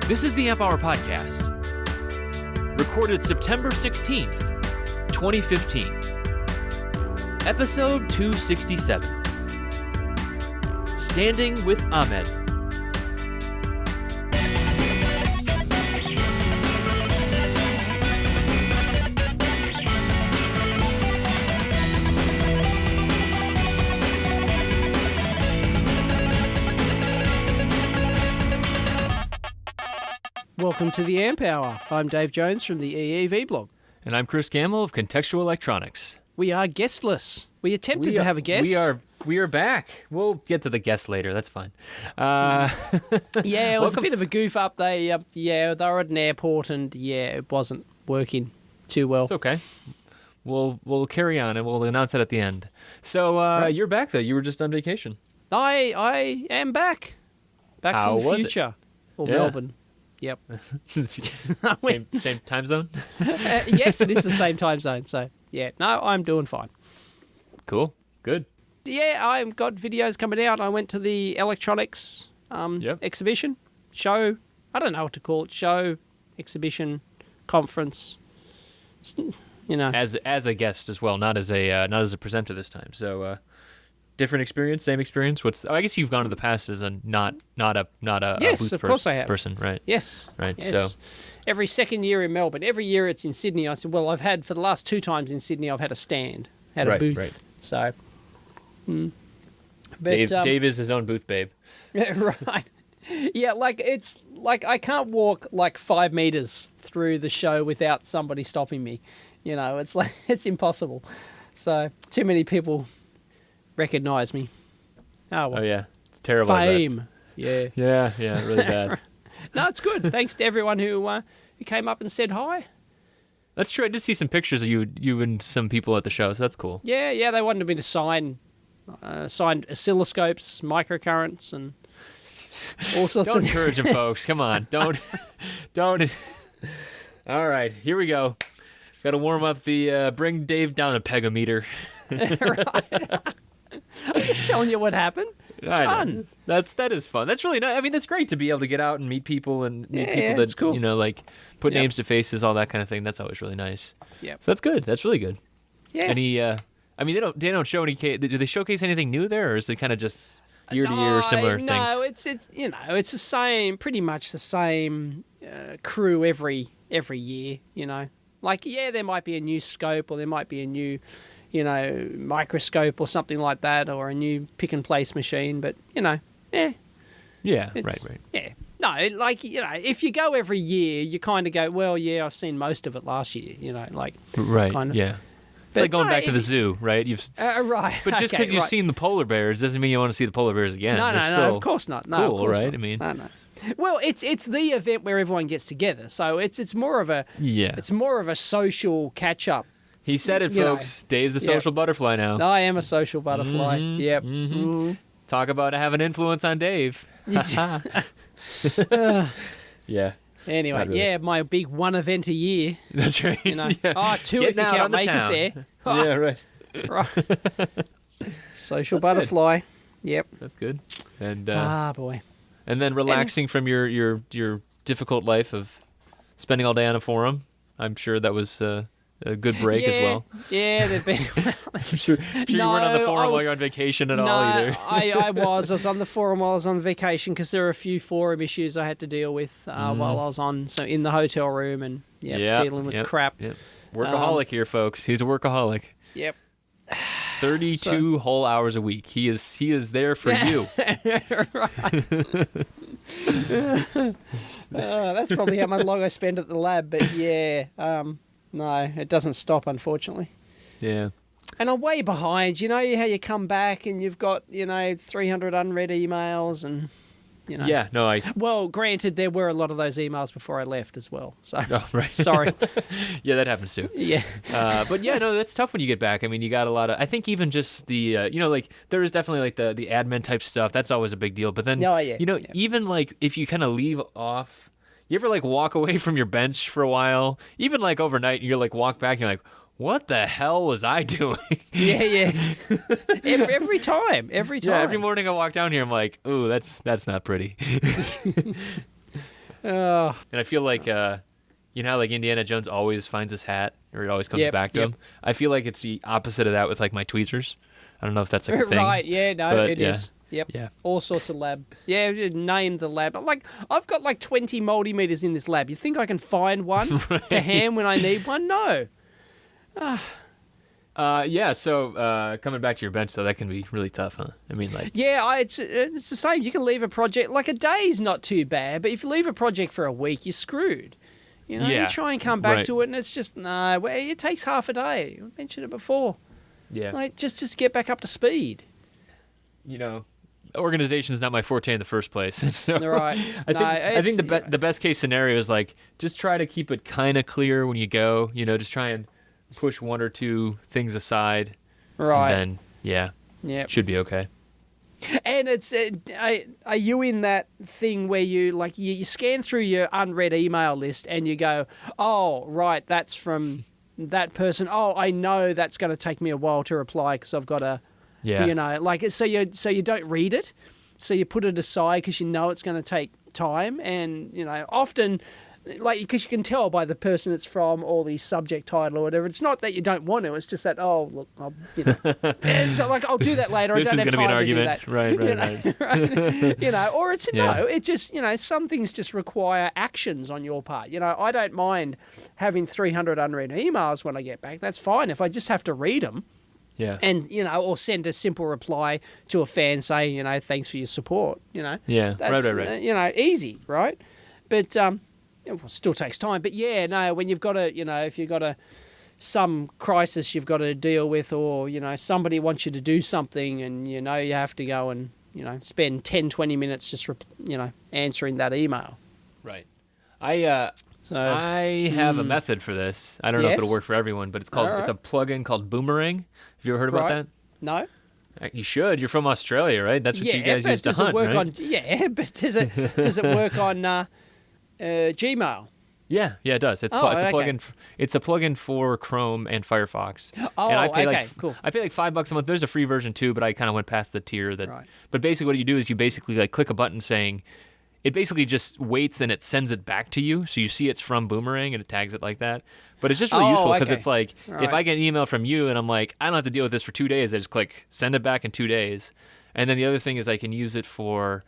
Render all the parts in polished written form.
This is the Amp Hour Podcast, recorded September 16th, 2015, episode 267, Standing with Ahmed. Welcome to the Amp Hour. I'm Dave Jones from the EEV blog. And I'm Chris Gamble of Contextual Electronics. We are guestless. We attempted to have a guest. We are back. We'll get to the guest later. That's fine. Yeah, it was a bit of a goof up. They were at an airport and it wasn't working too well. It's okay. We'll carry on and we'll announce it at the end. So Right. You're back though. You were just on vacation. I am back. Back How from the was it? future. Or Yeah. Melbourne. Yep. same time zone. Yes, it is the same time zone. So yeah, no, I'm doing fine. Cool. Good. Yeah, I've got videos coming out. I went to the electronics exhibition, show. I don't know what to call it. Show, exhibition, conference. You know, As a guest as well, not as a presenter this time. So different experience, same experience. I guess you've gone in the past as a not a yes, booth of course I have. person, right? Yes, Right. yes. So Every second year in Melbourne. Every year it's in Sydney. I said, well, I've had for the last 2 times in Sydney, I've had a stand, had a Right, booth. right. So, but, Dave is his own booth babe. right. Yeah, it's like I can't walk like 5 meters through the show without somebody stopping me. You know, it's like it's impossible. So too many people recognize me. Oh, well. Oh yeah, it's terrible. Fame. Yeah. Yeah, really bad. No, it's good. Thanks to everyone who came up and said hi. That's true. I did see some pictures of you and some people at the show, so that's cool. Yeah, they wanted me to sign oscilloscopes, microcurrents, and all sorts Don't of... encourage them, folks. Come on, don't. All right, here we go. Got to warm up the bring Dave down a pegometer. Right. I'm just telling you what happened. It's fun. That is fun. That's really nice. I mean, that's great to be able to get out and meet people and meet people that it's cool. like put Yep. names to faces, all that kind of thing. That's always really nice. Yep. So that's good. That's really good. Yeah. Any? I mean, they don't show any. Do they showcase anything new there, or is it kind of just year to year similar things? No, it's it's the same, pretty much the same crew every year. You know, like there might be a new scope or there might be a new microscope or something like that, or a new pick and place machine. But Yeah. it's- Right. Yeah. No, if you go every year, you kind of go, well, yeah, I've seen most of it last year. Right. kind of. Yeah. It's But like going no, back to if the you- zoo, right? Right. But just okay, because you've right. seen the polar bears doesn't mean you want to see the polar bears again. No, They're no, still of course not. No, cool, of course right? not. I mean, no. Well, it's the event where everyone gets together, so it's more of a yeah. it's more of a social catch up. He said it, you know. folks. Dave's a Yeah. social butterfly now. I am a social butterfly. Mhm, Yep. mhm. Mhm. Talk about having influence on Dave. Yeah, Anyway, Not really. yeah, my big one event a year. that's right. You know, Yeah. 2 Getting if you out on count the Maker town. Fair. Yeah, right. Right. Social That's good. butterfly. Yep. That's good. And Boy. and then relaxing from your difficult life of spending all day on a forum. I'm sure that was a good break as well. Yeah, they've been. I'm sure you weren't on the No, forum I while was- you're on vacation at No, all either. I was on the forum while I was on vacation because there were a few forum issues I had to deal with while I was on. So in the hotel room and dealing with crap. Yep. Workaholic here, folks. He's a workaholic. Yep. 32 whole hours a week. He is there for you. That's probably how long I spend at the lab. But no, it doesn't stop, unfortunately. Yeah. And I'm way behind. You know how you come back and you've got 300 unread emails and Yeah. No. Well, granted, there were a lot of those emails before I left as well. So Oh, right. sorry. Yeah, that happens too. Yeah. But yeah, no, that's tough when you get back. I mean, you got a lot of. I think even just the, like there is definitely like the admin type stuff. That's always a big deal. But then, Oh, yeah, yeah. even like if you kind of leave off, you ever like walk away from your bench for a while, even like overnight, and you're like walk back, and you're like, what the hell was I doing? Yeah. every time. Yeah, every morning I walk down here, I'm like, ooh, that's not pretty. Oh, And I feel like, you know how like Indiana Jones always finds his hat, or it always comes Yep, back to yep. him? I feel like it's the opposite of that with like my tweezers. I don't know if that's like a thing. right. Yeah, no, but it is. Yep. Yeah. All sorts of lab. Yeah, name the lab. Like, I've got like 20 multimeters in this lab. You think I can find one to hand when I need one? No. Yeah, so coming back to your bench, though, that can be really tough, huh? I mean, like, Yeah, it's the same. You can leave a project, like a day's not too bad, but if you leave a project for a week, you're screwed. You know, Yeah, you try and come back right. to it, and it's just, no, well, it takes half a day. I mentioned it before. yeah, Like, just get back up to speed. you know, organization's not my forte in the first place. So Right. I think the best case scenario is like just try to keep it kind of clear when you go. You know, just try and push one or two things aside, Right. and then Yeah. should be okay. And it's are you in that thing where you like you scan through your unread email list and you go, oh right, that's from that person. Oh, I know that's going to take me a while to reply because I've got to, Yeah, you know, like so you don't read it, so you put it aside because you know it's going to take time, and you know often. Like, because you can tell by the person it's from or the subject title or whatever. It's not that you don't want to. It's just that, oh, look, you know. And so, like, I'll do that later. this I is don't have going to be an time to do argument, that. right? You know, or it's Yeah. no. It just, you know, some things just require actions on your part. You know, I don't mind having 300 unread emails when I get back. That's fine if I just have to read them Yeah, and, you know, or send a simple reply to a fan saying, you know, thanks for your support. You know, yeah, that's, right. you know, easy, right? But it still takes time. But yeah, no, when you've got you know, if you've got some crisis you've got to deal with, or, you know, somebody wants you to do something and, you know, you have to go and, you know, spend 10, 20 minutes just, you know, answering that email. Right. I have a method for this. I don't know if Yes? it'll work for everyone, but it's Alright. a plugin called Boomerang. Have you ever heard about Right. that? No? You should. You're from Australia, right? That's what you guys but use to does hunt, it work right? on, yeah, but does it work on Gmail? Yeah, it does. It's Oh, it's a okay. plugin. It's a plugin for Chrome and Firefox. Oh, and I pay okay, cool. I pay like $5 a month. There's a free version too, but I kind of went past the tier that. Right. But basically, what you do is you basically like click a button saying, it basically just waits and it sends it back to you, so you see it's from Boomerang and it tags it like that. But it's just really Oh, useful because okay. it's like if Right. I get an email from you and I'm like, I don't have to deal with this for 2 days. I just click send it back in 2 days, and then the other thing is I can use it for.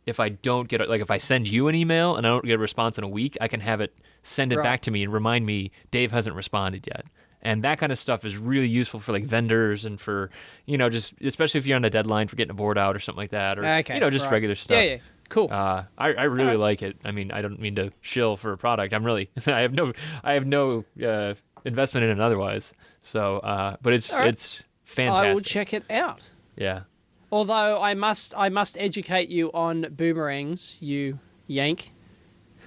If I don't get it, like if I send you an email and I don't get a response in a week, I can have it send it Right. back to me and remind me Dave hasn't responded yet. And that kind of stuff is really useful for like vendors and for, you know, just especially if you're on a deadline for getting a board out or something like that, or Okay, you know, just right. regular stuff. Yeah, cool. I really like it. I mean, I don't mean to shill for a product. I'm really I have no investment in it otherwise. So, but it's All right. it's fantastic. I will check it out. Yeah. Although I must educate you on boomerangs, you yank,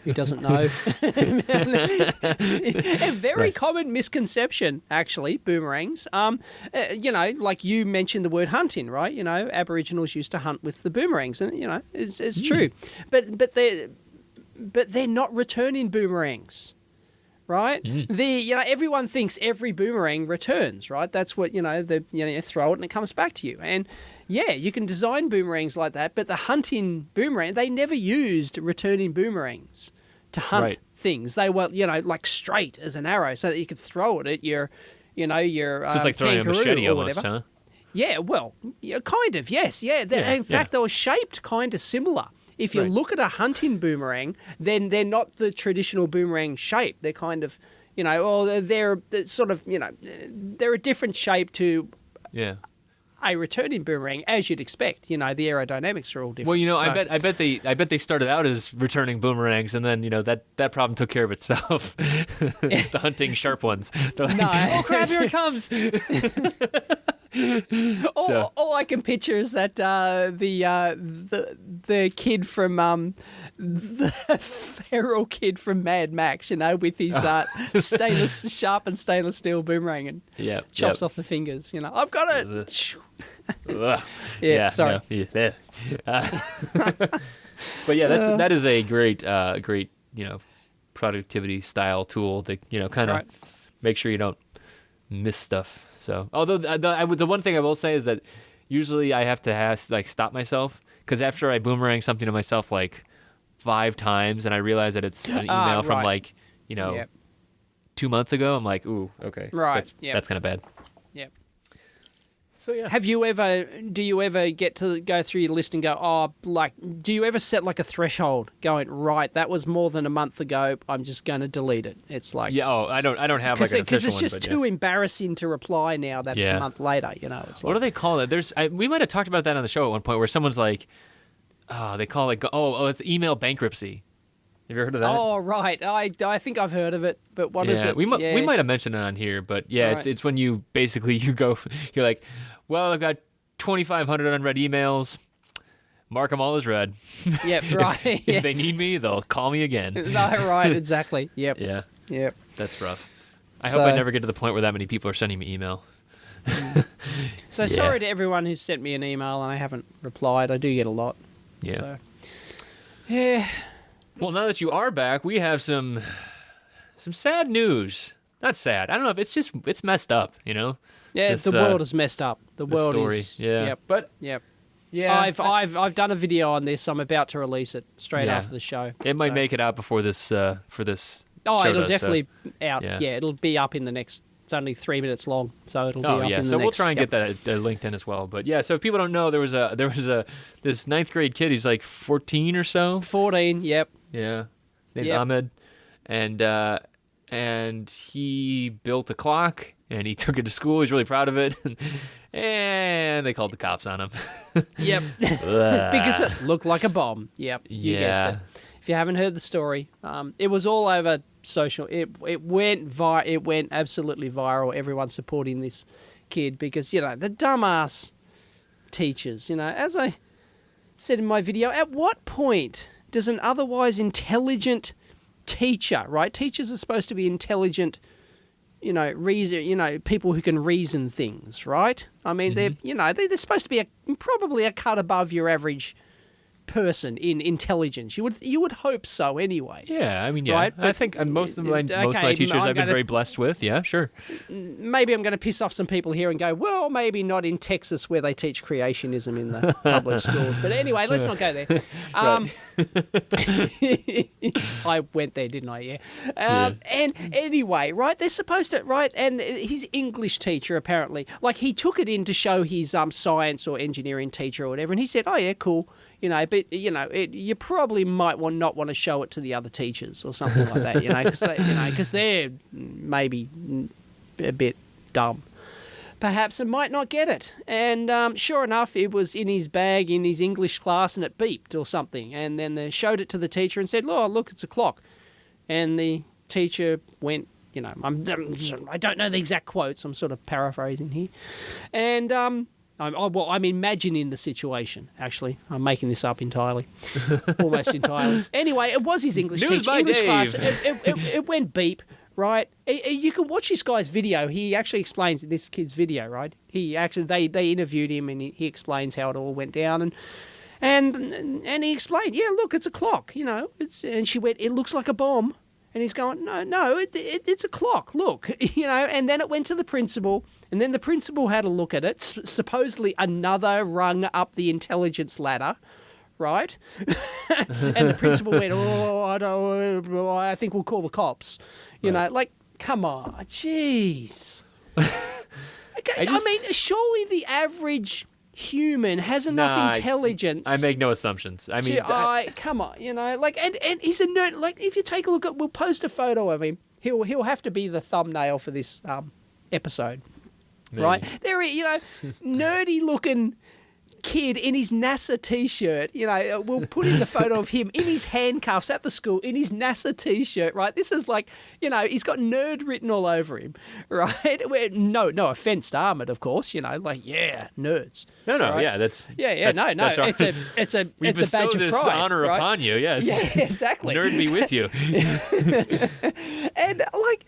who doesn't know. A very Right. common misconception, actually, boomerangs. You know, like you mentioned the word hunting, right? You know, Aboriginals used to hunt with the boomerangs, and you know, it's true. But they're not returning boomerangs. Right, you know, everyone thinks every boomerang returns. Right, that's what you know. You throw it and it comes back to you. And yeah, you can design boomerangs like that. But the hunting boomerang, they never used returning boomerangs to hunt Right. things. They were, you know, like straight as an arrow, so that you could throw it at your It's just like throwing a kangaroo machete or almost, whatever. huh? Yeah, well, yeah, kind of, yes, yeah. In fact, they were shaped kind of similar. If you Right. look at a hunting boomerang, then they're not the traditional boomerang shape. They're kind of, you know, or they're sort of, you know, they're a different shape to Yeah. a returning boomerang, as you'd expect. You know, the aerodynamics are all different. Well, you know, So- I bet they started out as returning boomerangs, and then you know that problem took care of itself. The hunting sharp ones. They're like, No. oh crap, here it comes. So- All I can picture is that the kid from the feral kid from Mad Max, you know, with his sharpened stainless steel boomerang and Yeah, chops off the fingers. You know, I've got it. Ugh. Yeah, sorry. no, yeah. But yeah, that is a great you know productivity style tool to you know kind of Right. make sure you don't miss stuff. So although the one thing I will say is that usually I have to like stop myself because after I boomerang something to myself like 5 times, and I realize that it's an email from right. like, you know, Yep. 2 months ago. I'm like, ooh, okay, Right, yep. that's kind of bad. Yep. So yeah, Do you ever get to go through your list and go, oh, like, do you ever set like a threshold going, right, that was more than a month ago, I'm just going to delete it? It's like, yeah. Oh, I don't have like an official because it's one, just but too embarrassing to reply now that it's Yeah. a month later, you know. It's What like, do they call it? We might have talked about that on the show at one point, where someone's like, they call it, it's email bankruptcy. Have you ever heard of that? oh, right, I think I've heard of it, but what is Yeah, it? we might have mentioned it on here, but yeah, Right. it's when you basically you're like, well, I've got 2,500 unread emails. Mark them all as read. Yep, right. If they need me, they'll call me again. No, right, exactly. Yep. Yeah, Yep. that's rough. I So- hope I never get to the point where that many people are sending me email. So Yeah. sorry to everyone who's sent me an email and I haven't replied. I do get a lot. Yeah. So, yeah. Well, now that you are back, we have some sad news. Not sad. I don't know if it's messed up, you know. Yeah, This, the world is messed up. The this world story. is. Yeah. Yep. But Yep. yeah, I've done a video on this. I'm about to release it straight Yeah. after the show. it might So- make it out before this for this. Oh, show it'll does, so- definitely out. yeah. Yeah. It'll be up in the next. It's only 3 minutes long, so it'll be Oh up yeah, in the so next. we'll try and yep. get that linked in as well. But yeah, so if people don't know, there was this 9th grade kid. He's like 14 or so. 14. Yep. Yeah, his name's Yep. Ahmed, and he built a clock and he took it to school. He's really proud of it, and they called the cops on him. Yep. Because it looked like a bomb. Yep. You guessed Yeah. it. If you haven't heard the story, it was all over social. It went absolutely viral. Everyone supporting this kid because, you know, the dumbass teachers, you know, as I said in my video, at what point does an otherwise intelligent teacher, right? Teachers are supposed to be intelligent, you know, people who can reason things, right? I mean, they're supposed to be probably a cut above your average person in intelligence. You would hope so anyway. Yeah, I mean, yeah, Right, I but- think most of my okay, teachers I'm I've been gonna- very blessed with. Yeah, sure. Maybe I'm going to piss off some people here and go, well, maybe not in Texas where they teach creationism in the public schools. But anyway, let's not go there. I went there, didn't I? Yeah. And anyway, right, they're supposed to, right, and his English teacher apparently, like he took it in to show his science or engineering teacher or whatever, and he said, oh yeah, cool. You know, but you know, you probably might not want to show it to the other teachers or something like that. You know, because they're maybe a bit dumb. Perhaps and might not get it. And sure enough, it was in his bag in his English class, and it beeped or something. And then they showed it to the teacher and said, "Oh, look, it's a clock." And the teacher went, you know, I don't know the exact quotes. I'm sort of paraphrasing here, and I'm imagining the situation, actually. I'm making this up entirely. Almost entirely. Anyway, it was his English News teacher. by English Dave. class. It went beep, right? You can watch this guy's video. He actually explains this kid's video, right? They interviewed him and he explains how it all went down and he explained, yeah, look, it's a clock, you know. And she went, it looks like a bomb. And he's going, no, it's a clock, look, you know. And then it went to the principal, and then the principal had a look at it, supposedly another rung up the intelligence ladder, right? And the principal went, I think we'll call the cops. You know, like, come on, jeez. Okay, I mean, surely the average human has enough intelligence. I make no assumptions. I mean, Come on, you know, like, and he's a nerd. Like, if you take a look at, we'll post a photo of him. He'll have to be the thumbnail for this episode, maybe. right? There, you know, nerdy looking kid in his NASA t-shirt. You know, we'll put in the photo of him in his handcuffs at the school in his NASA t-shirt. Right, this is like, you know, he's got nerd written all over him. Right, no offense to Ahmed, of course. You know, like, yeah, nerds. No, right? yeah, that's Yeah, that's, no. that's our- it's a we it's a badge bestow of this pride. honor right? upon you. Yes, Yeah, exactly. Nerd be with you. And like,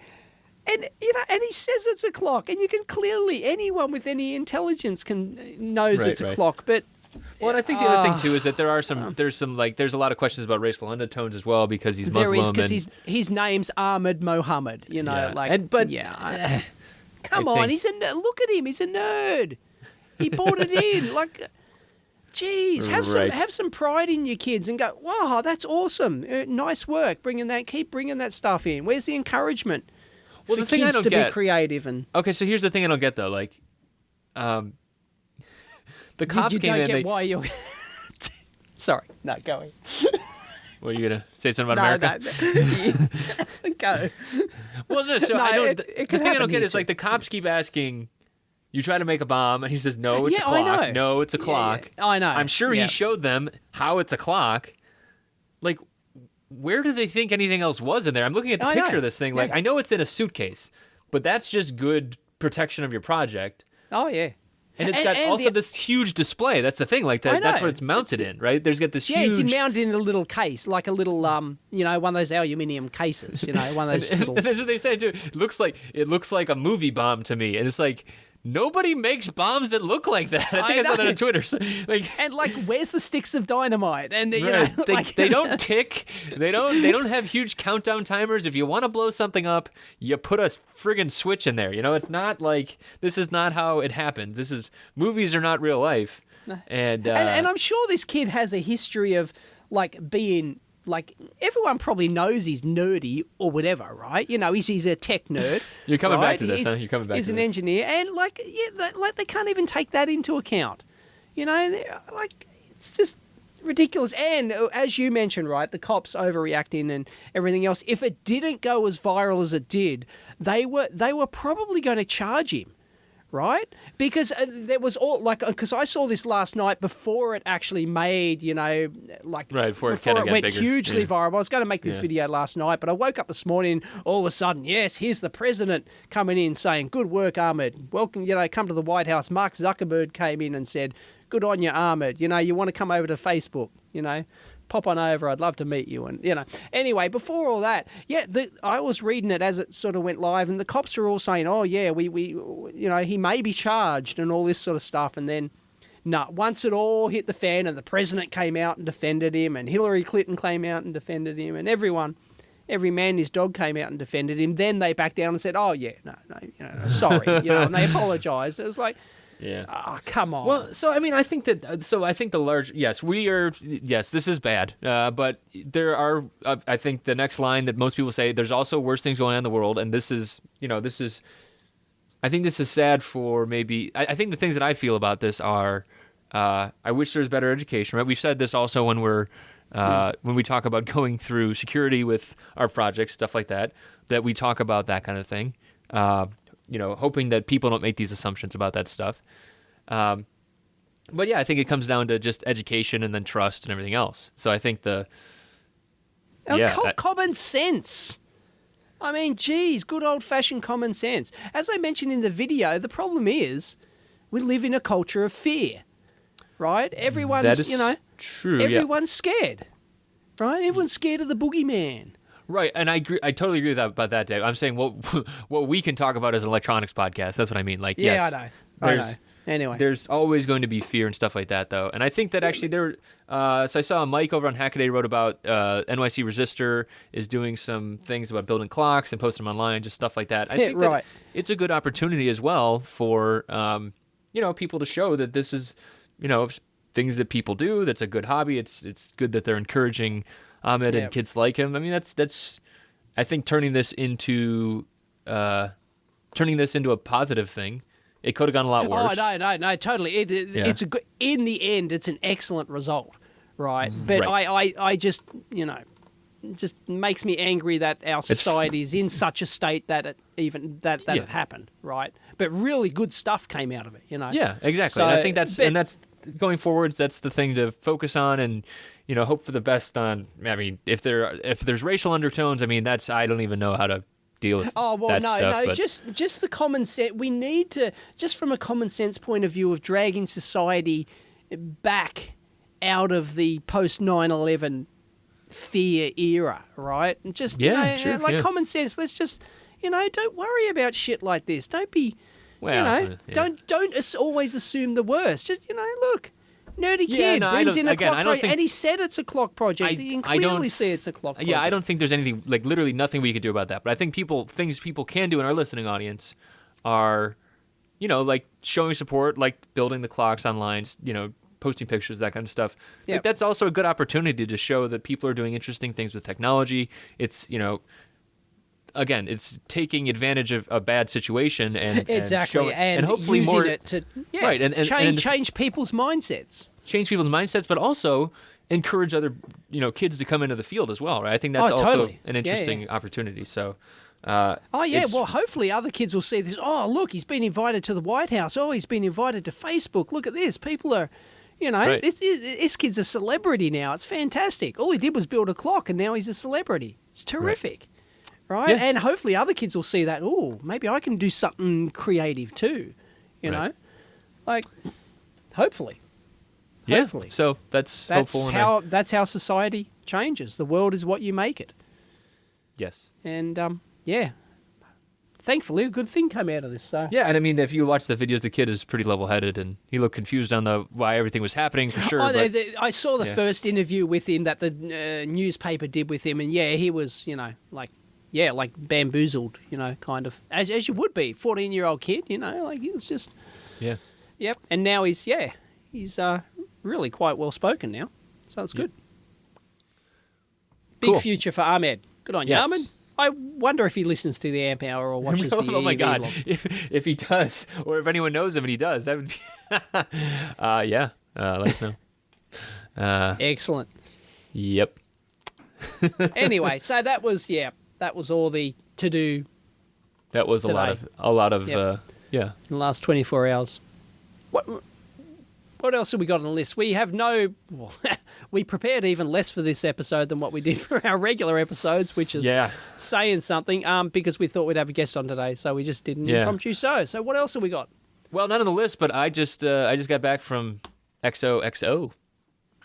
and you know, and he says it's a clock, and you can clearly, anyone with any intelligence knows Right, it's a right. clock. But Well, and I think the other thing too is that there's a lot of questions about racial undertones as well because he's Muslim. there is, because and, his name's Ahmed Mohammed. You know, Yeah. like, come I on, think- look at him, he's a nerd. He bought it in, like. geez, have some pride in your kids and go, wow, that's awesome. Nice work keep bringing that stuff in. Where's the encouragement Well, for the thing I kids don't to get, be creative? And okay, so here's the thing I don't get though. Like, the cops you came don't in. get why you're... Sorry, no, go ahead. What, are you gonna say something about America? No. Go. Well, no. So No, I don't. it The could thing I happen don't get here is like too. the cops keep asking, "You try to make a bomb," and he says, "No, it's a Yeah, I clock. know. No, it's a clock." Yeah, I know. I'm sure Yeah. he showed them how it's a clock. Like, where do they think anything else was in there? I'm looking at the I know. picture of this thing. Like, Yeah. I know it's in a suitcase, but that's just good protection of your project. Oh, yeah. And it's got also this huge display. That's the thing. Like that's know. what it's mounted in, right? There's got this Yeah, huge. it's mounted in a little case, like a little, one of those aluminium cases, one of those little... That's what they say too. It looks like a movie bomb to me, and it's like nobody makes bombs that look like that. I think I saw that on Twitter. So, like, And where's the sticks of dynamite? And right. They don't tick. They don't have huge countdown timers. If you want to blow something up, you put a friggin' switch in there. It's not like this is not how it happens. Movies are not real life. And I'm sure this kid has a history of being everyone probably knows he's nerdy or whatever, right? He's a tech nerd. You're coming right? back to this, huh? You're coming back to this. He's an engineer, and they can't even take that into account. It's just ridiculous. And as you mentioned, right, the cops overreacting and everything else. If it didn't go as viral as it did, they were probably going to charge him. Right? Because there was because I saw this last night before it actually made, before it went bigger. hugely viral. I was going to make this video last night, but I woke up this morning, all of a sudden, yes, here's the president coming in saying, good work, Ahmed. Welcome, come to the White House. Mark Zuckerberg came in and said, good on you, Ahmed. You want to come over to Facebook, pop on over. I'd love to meet you. And, anyway, before all that, I was reading it as it sort of went live, and the cops are all saying, oh, yeah, we he may be charged and all this sort of stuff. And then, once it all hit the fan and the president came out and defended him, and Hillary Clinton came out and defended him, and every man and his dog came out and defended him, then they backed down and said, oh, yeah, no, sorry, and they apologized. It was like, yeah. Oh, come on. Well, so I mean, I think the large, yes, this is bad. But there are, I think the next line that most people say, there's also worse things going on in the world. And this is, I think this is sad for maybe, I think the things that I feel about this are, I wish there was better education, right? We've said this also when when we talk about going through security with our projects, stuff like that we talk about that kind of thing. Hoping that people don't make these assumptions about that stuff. But yeah, I think it comes down to just education and then trust and everything else. So I think common sense. I mean, geez, good old-fashioned common sense. As I mentioned in the video, the problem is we live in a culture of fear, right? Everyone's, that is true. Everyone's scared, right? Everyone's scared of the boogeyman. Right, and I agree. I totally agree with about that, Dave. I'm saying what we can talk about as an electronics podcast. That's what I mean. Like, yeah, yes, I know. Anyway, there's always going to be fear and stuff like that, though. And I think that actually so I saw Mike over on Hackaday wrote about NYC Resistor is doing some things about building clocks and posting them online, just stuff like that. I think that it's a good opportunity as well for people to show that this is things that people do. That's a good hobby. It's good that they're encouraging Ahmed and kids like him. I mean, that's I think turning this into a positive thing. It could have gone a lot worse. Oh no, totally. It's a good. In the end, it's an excellent result, right? But right. I just it just makes me angry that our society is in such a state that it happened, right? But really good stuff came out of it, Yeah, exactly. So, and I think that's going forwards. That's the thing to focus on, and hope for the best on. I mean, if there's racial undertones, I mean, I don't even know how to deal with. Oh well, that no, stuff, but just the common sense. We need to just from a common sense point of view of dragging society back out of the post 9/11 fear era, right? And just common sense. Let's just don't worry about shit like this. Don't be. Don't always assume the worst. Just look, nerdy kid brings in a clock project, and he said it's a clock project. You can clearly see it's a clock project. Yeah, I don't think there's anything literally nothing we could do about that. But I think things people can do in our listening audience are, showing support, like building the clocks online, posting pictures, that kind of stuff. Yep. Like, that's also a good opportunity to show that people are doing interesting things with technology. It's, again, it's taking advantage of a bad situation and exactly, and hopefully using more it to right and change people's mindsets. Change people's mindsets, but also encourage other kids to come into the field as well, right? I think that's also totally. an interesting opportunity. So. Well, hopefully other kids will see this. Oh, look, he's been invited to the White House. Oh, he's been invited to Facebook. Look at this. People are, Right. this kid's a celebrity now. It's fantastic. All he did was build a clock, and now he's a celebrity. It's terrific, right? Yeah. And hopefully other kids will see that. Oh, maybe I can do something creative too. You know, like hopefully. Yeah. Hopefully. So that's hopeful. That's how society changes. The world is what you make it. Yes. And yeah, thankfully a good thing came out of this. So Yeah, and I mean, if you watch the videos, the kid is pretty level-headed, and he looked confused on why everything was happening for sure. But, I saw the first interview with him that the newspaper did with him, and he was like bamboozled, kind of as you would be, 14-year-old kid, like he was just yeah. And now he's really quite well spoken now, so it's good. Big Cool. future for Ahmed. Good on you, Yes. Ahmed. I wonder if he listens to the Amp Hour or watches the Oh my EEV God! blog. If he does, or if anyone knows him and he does, that would be yeah. Let us know. Excellent. Yep. Anyway, so that was all the to do That was Today. a lot of Yep. yeah. in the last 24 hours. What else have we got on the list? We have we prepared even less for this episode than what we did for our regular episodes, which is saying something, because we thought we'd have a guest on today, so we just didn't impromptu so. So what else have we got? Well, not on the list, but I just got back from XOXO.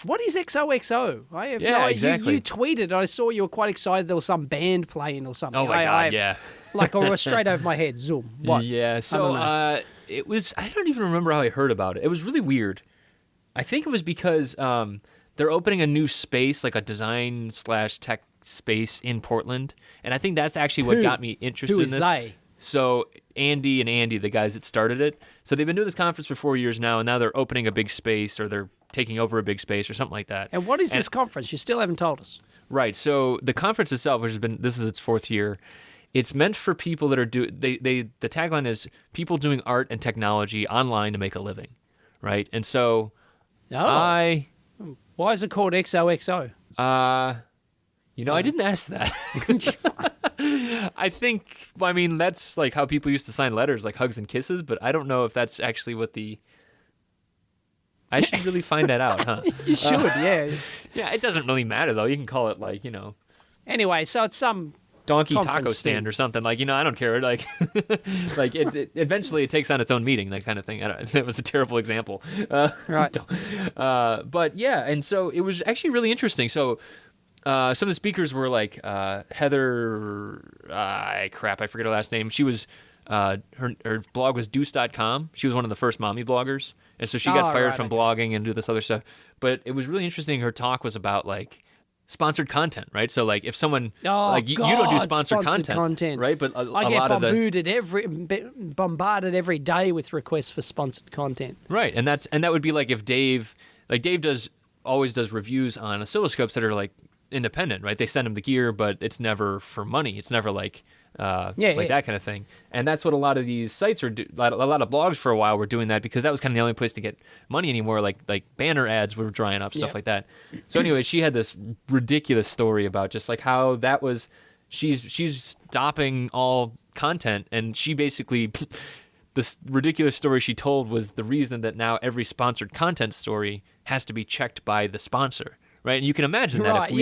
What is XOXO? I have Yeah, no, exactly. You tweeted. I saw you were quite excited. There was some band playing or something. Oh my God! Yeah. Like I was straight over my head. Zoom. What? Yeah. So it was. I don't even remember how I heard about it. It was really weird. I think it was because they're opening a new space, like a design/tech space in Portland, and I think that's actually what got me interested Who in is this. they? So Andy, the guys that started it, so they've been doing this conference for 4 years now, and now they're opening a big space, or they're taking over a big space, or something like that. And what is this conference? You still haven't told us. Right. So the conference itself, which has been, this is its 4th year, it's meant for people that are the tagline is people doing art and technology online to make a living, right? And so Why is it called XOXO? I didn't ask that. I mean, that's like how people used to sign letters, like hugs and kisses, but I don't know if that's actually what I should really find that out, huh? You should, yeah. Yeah, it doesn't really matter, though. You can call it, like, Anyway, so it's some donkey taco conference stand thing. or something. Like, I don't care. Like, like eventually it takes on its own meaning, that kind of thing. That was a terrible example. Right. But, yeah, and so it was actually really interesting. So some of the speakers were like Heather, I forget her last name. She was, her blog was deuce.com. She was one of the first mommy bloggers. And so she got fired from blogging and do this other stuff. But it was really interesting. Her talk was about like sponsored content, right? So like if someone you don't do sponsored content, right? But I get bombarded every day with requests for sponsored content. Right, and that would be like if Dave always does reviews on oscilloscopes that are like independent, right? They send him the gear, but it's never for money. It's never like that kind of thing. And that's what a lot of these sites are a lot of blogs for a while were doing that, because that was kind of the only place to get money anymore. Like banner ads were drying up, stuff like that. So anyway, she had this ridiculous story about just like how that was she's stopping all content, and she basically this ridiculous story she told was the reason that now every sponsored content story has to be checked by the sponsor. Right, and you can imagine that if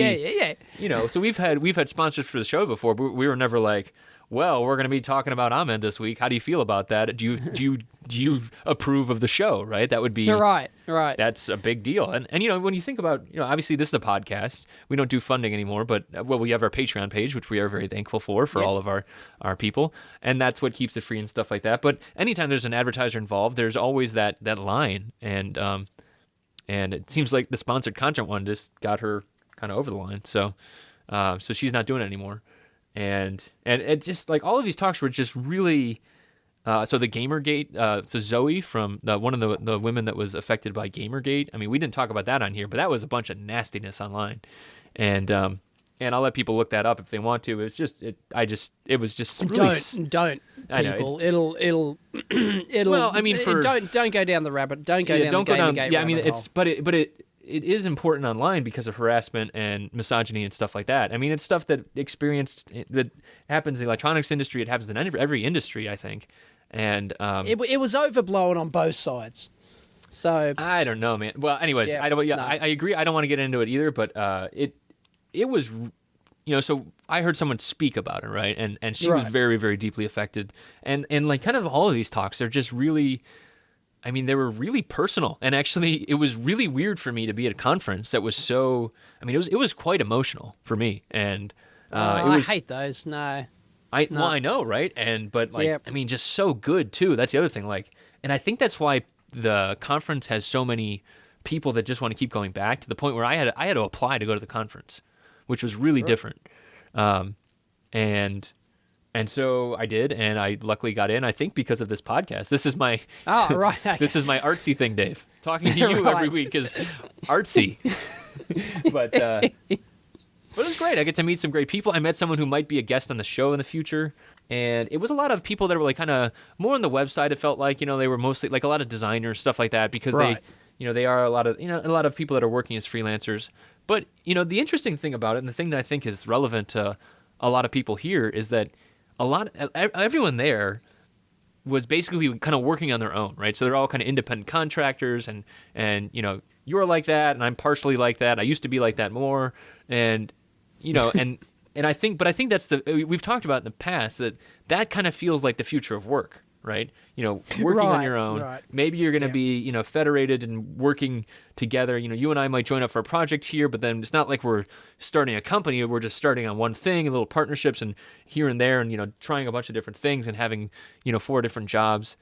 we, so we've had sponsors for the show before, but we were never like, well, we're going to be talking about Ahmed this week. How do you feel about that? Do you approve of the show? Right, that would be right. That's a big deal. And when you think about, obviously this is a podcast. We don't do funding anymore, but we have our Patreon page, which we are very thankful for all of our people, and that's what keeps it free and stuff like that. But anytime there's an advertiser involved, there's always that line, and it seems like the sponsored content one just got her kind of over the line. So she's not doing it anymore. And it just like all of these talks were just really So the Gamergate, so Zoe from one of the women that was affected by Gamergate. I mean, we didn't talk about that on here, but that was a bunch of nastiness online, and I'll let people look that up if they want to. It was just it was just really don't I know, people. It'll well, I mean, don't go down the rabbit. Don't go down the Gamergate. Yeah, I mean, rabbit hole. but it is important online because of harassment and misogyny and stuff like that. I mean, it's stuff that that happens in the electronics industry. It happens in every industry, I think. And it was overblown on both sides. So I don't know, man. Well, anyways, Yeah, I don't. Yeah, no. I agree. I don't want to get into it either, but it was, so I heard someone speak about it, right? And she was Right. very, very deeply affected. And like kind of all of these talks, they're just really, I mean, they were really personal. And actually, it was really weird for me to be at a conference that was so, I mean, it was quite emotional for me. And it was, I hate those. No. well, I know, right? But like, Yep. I mean, just so good too. That's the other thing. Like, and I think that's why the conference has so many people that just want to keep going back, to the point where I had to apply to go to the conference, which was really different. And so I did, and I luckily got in. I think because of this podcast. This is my Right. this is my artsy thing, Dave. Talking to you every Right. week is artsy. But it was great. I get to meet some great people. I met someone who might be a guest on the show in the future. And it was a lot of people that were like kind of more on the website. It felt like, they were mostly like a lot of designers, stuff like that, because Right. they are a lot of people that are working as freelancers. But, the interesting thing about it, and the thing that I think is relevant to a lot of people here, is that everyone there was basically kind of working on their own, right? So they're all kind of independent contractors, and you're like that, and I'm partially like that. I used to be like that more, and and I think that's we've talked about in the past that kind of feels like the future of work, right? Working on your own. Right. Maybe you're going to be, federated and working together. You and I might join up for a project here, but then it's not like we're starting a company. We're just starting on one thing, little partnerships and here and there, and, trying a bunch of different things and having, 4 different jobs.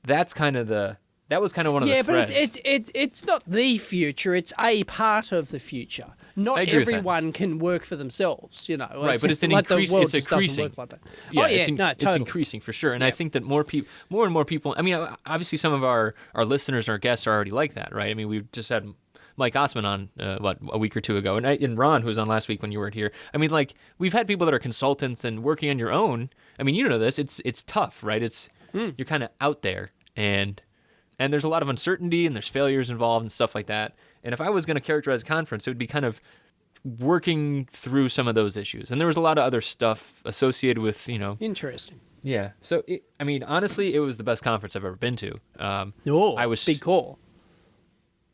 That was kind of one of the threads. Yeah, but it's not the future. It's a part of the future. Not I agree with that. everyone can work for themselves, Right, but it's an like increase. The world It's just doesn't increasing. work like that. Yeah, it's it's increasing for sure. And I think that more and more people. I mean, obviously, some of our listeners, our guests, are already like that, right? I mean, we've just had Mike Osman on a week or two ago, and Ron, who was on last week when you weren't here. I mean, like, we've had people that are consultants and working on your own. I mean, you know this. It's tough, right? You're kind of out there, and there's a lot of uncertainty, and there's failures involved and stuff like that. And if I was going to characterize a conference, it would be kind of working through some of those issues. And there was a lot of other stuff associated with, Interesting. Yeah. So, I mean, honestly, it was the best conference I've ever been to. I was big call.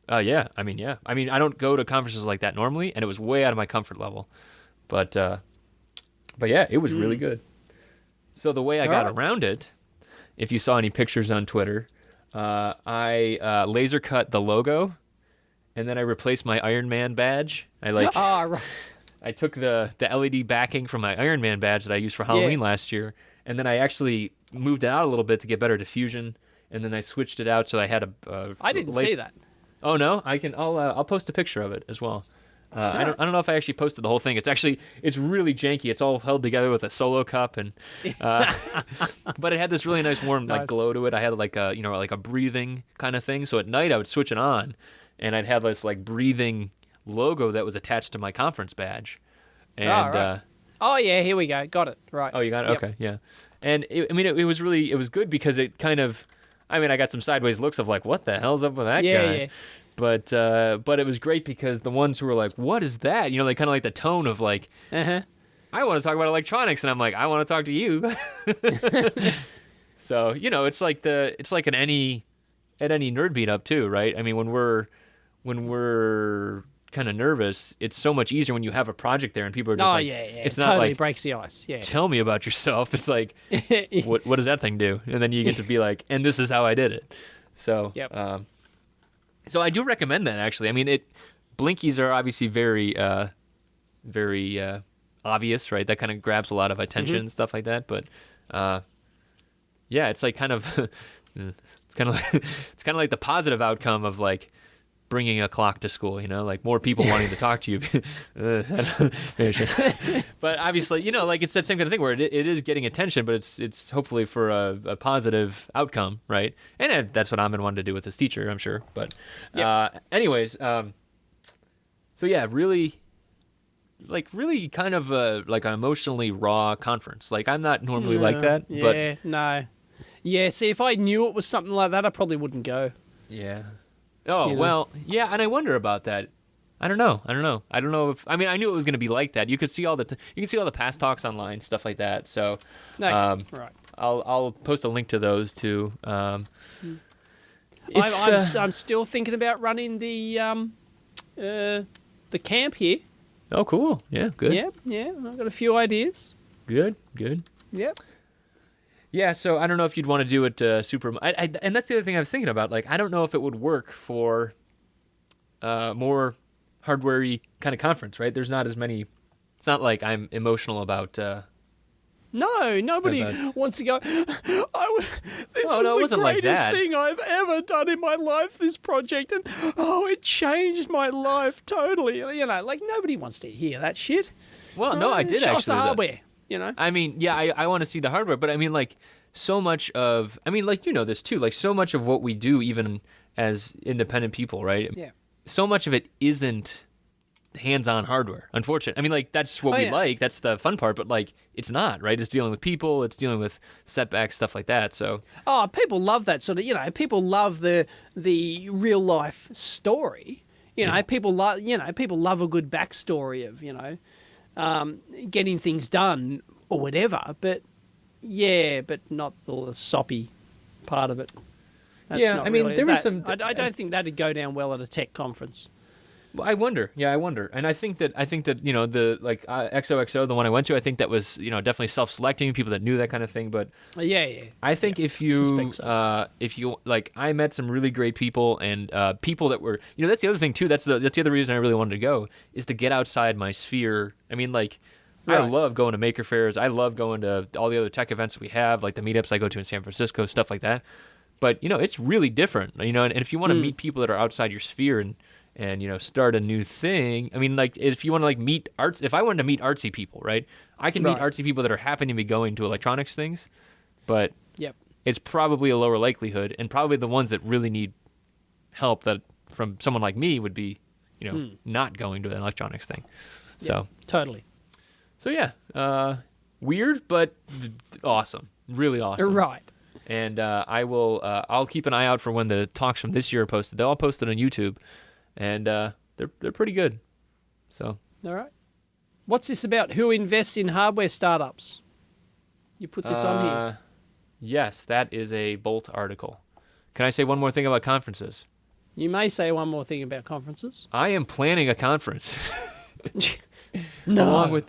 Yeah. I mean, yeah. I mean, I don't go to conferences like that normally, and it was way out of my comfort level. But yeah, it was really good. So the way I got around it, if you saw any pictures on Twitter, I laser cut the logo, and then I replaced my Iron Man badge. Right. I took the LED backing from my Iron Man badge that I used for Halloween last year, and then I actually moved it out a little bit to get better diffusion, and then I switched it out so I had a. I didn't see that. Oh no, I'll post a picture of it as well. I don't know if I actually posted the whole thing. It's really janky. It's all held together with a solo cup, and but it had this really nice warm like glow to it. I had like a breathing kind of thing. So at night I would switch it on, and I'd have this like breathing logo that was attached to my conference badge. And right. Oh yeah, here we go. Got it. Right. Oh, you got it. Yep. Okay, yeah. And it was good because it kind of, I mean, I got some sideways looks of like, what the hell's up with that guy? Yeah. But it was great because the ones who were like, what is that? They kind of like the tone of like, I want to talk about electronics, and I'm like, I want to talk to you. So it's like at any nerd meetup too, right? I mean, when we're kind of nervous, it's so much easier when you have a project there and people are just it's not totally like breaks the ice. Yeah. tell me about yourself. It's like, what does that thing do? And then you get to be like, and this is how I did it. So so I do recommend that, actually. I mean, blinkies are obviously very very obvious, right? That kind of grabs a lot of attention and stuff like that. But yeah, it's like kind of it's kind of like the positive outcome of like bringing a clock to school, like more people wanting to talk to you. But obviously, like it's that same kind of thing where it is getting attention, but it's hopefully for a positive outcome, right? And that's what Ahmed wanted to do with his teacher, I'm sure. But anyways, so yeah, really kind of like an emotionally raw conference. Like I'm not normally like that. Yeah, no. Yeah, see, if I knew it was something like that, I probably wouldn't go. Yeah. Oh, well, yeah, and I wonder about that. I don't know. I don't know if I knew it was going to be like that. You could see all the past talks online, stuff like that. So, right. I'll post a link to those too. I'm still thinking about running the camp here. Oh, cool. Yeah, good. Yeah. I've got a few ideas. Good. Yep. Yeah, so I don't know if you'd want to do it super. And that's the other thing I was thinking about. Like, I don't know if it would work for more hardware-y kind of conference, right? There's not as many. It's not like I'm emotional about. No, nobody wants to go. This was the greatest thing I've ever done in my life. This project, and it changed my life totally. Like nobody wants to hear that shit. Well, no, I did Show actually. us the hardware. I mean, yeah, I want to see the hardware, but I mean, like, so much of, like, this too, like, so much of what we do, even as independent people, right? Yeah. So much of it isn't hands-on hardware, unfortunately. I mean, like, that's what we like, that's the fun part, but, like, it's not, right? It's dealing with people, it's dealing with setbacks, stuff like that, so. Oh, people love that sort of, people love the real-life story. People love a good backstory of, getting things done or whatever, but not all the soppy part of it. That's there was some. I don't think that'd go down well at a tech conference. Well, I wonder. Yeah, I wonder. And I think that the XOXO, the one I went to, I think that was definitely self-selecting people that knew that kind of thing. But I think if you like, I met some really great people and people that were that's the other thing too. That's the other reason I really wanted to go is to get outside my sphere. I mean, like. Right. I love going to maker fairs. I love going to all the other tech events we have, like the meetups I go to in San Francisco, stuff like that. But it's really different, and if you want to meet people that are outside your sphere and start a new thing, I mean, like if you want to like meet arts, if I wanted to meet artsy people, right, I can meet artsy people that are happening to be going to electronics things, but it's probably a lower likelihood, and probably the ones that really need help that from someone like me would be, not going to an electronics thing. So totally. So yeah, weird, but awesome. Really awesome. Right. And I'll keep an eye out for when the talks from this year are posted. They're all posted on YouTube, and they're pretty good. So. All right. What's this about? Who invests in hardware startups? You put this on here. Yes, that is a Bolt article. Can I say one more thing about conferences? You may say one more thing about conferences. I am planning a conference. No.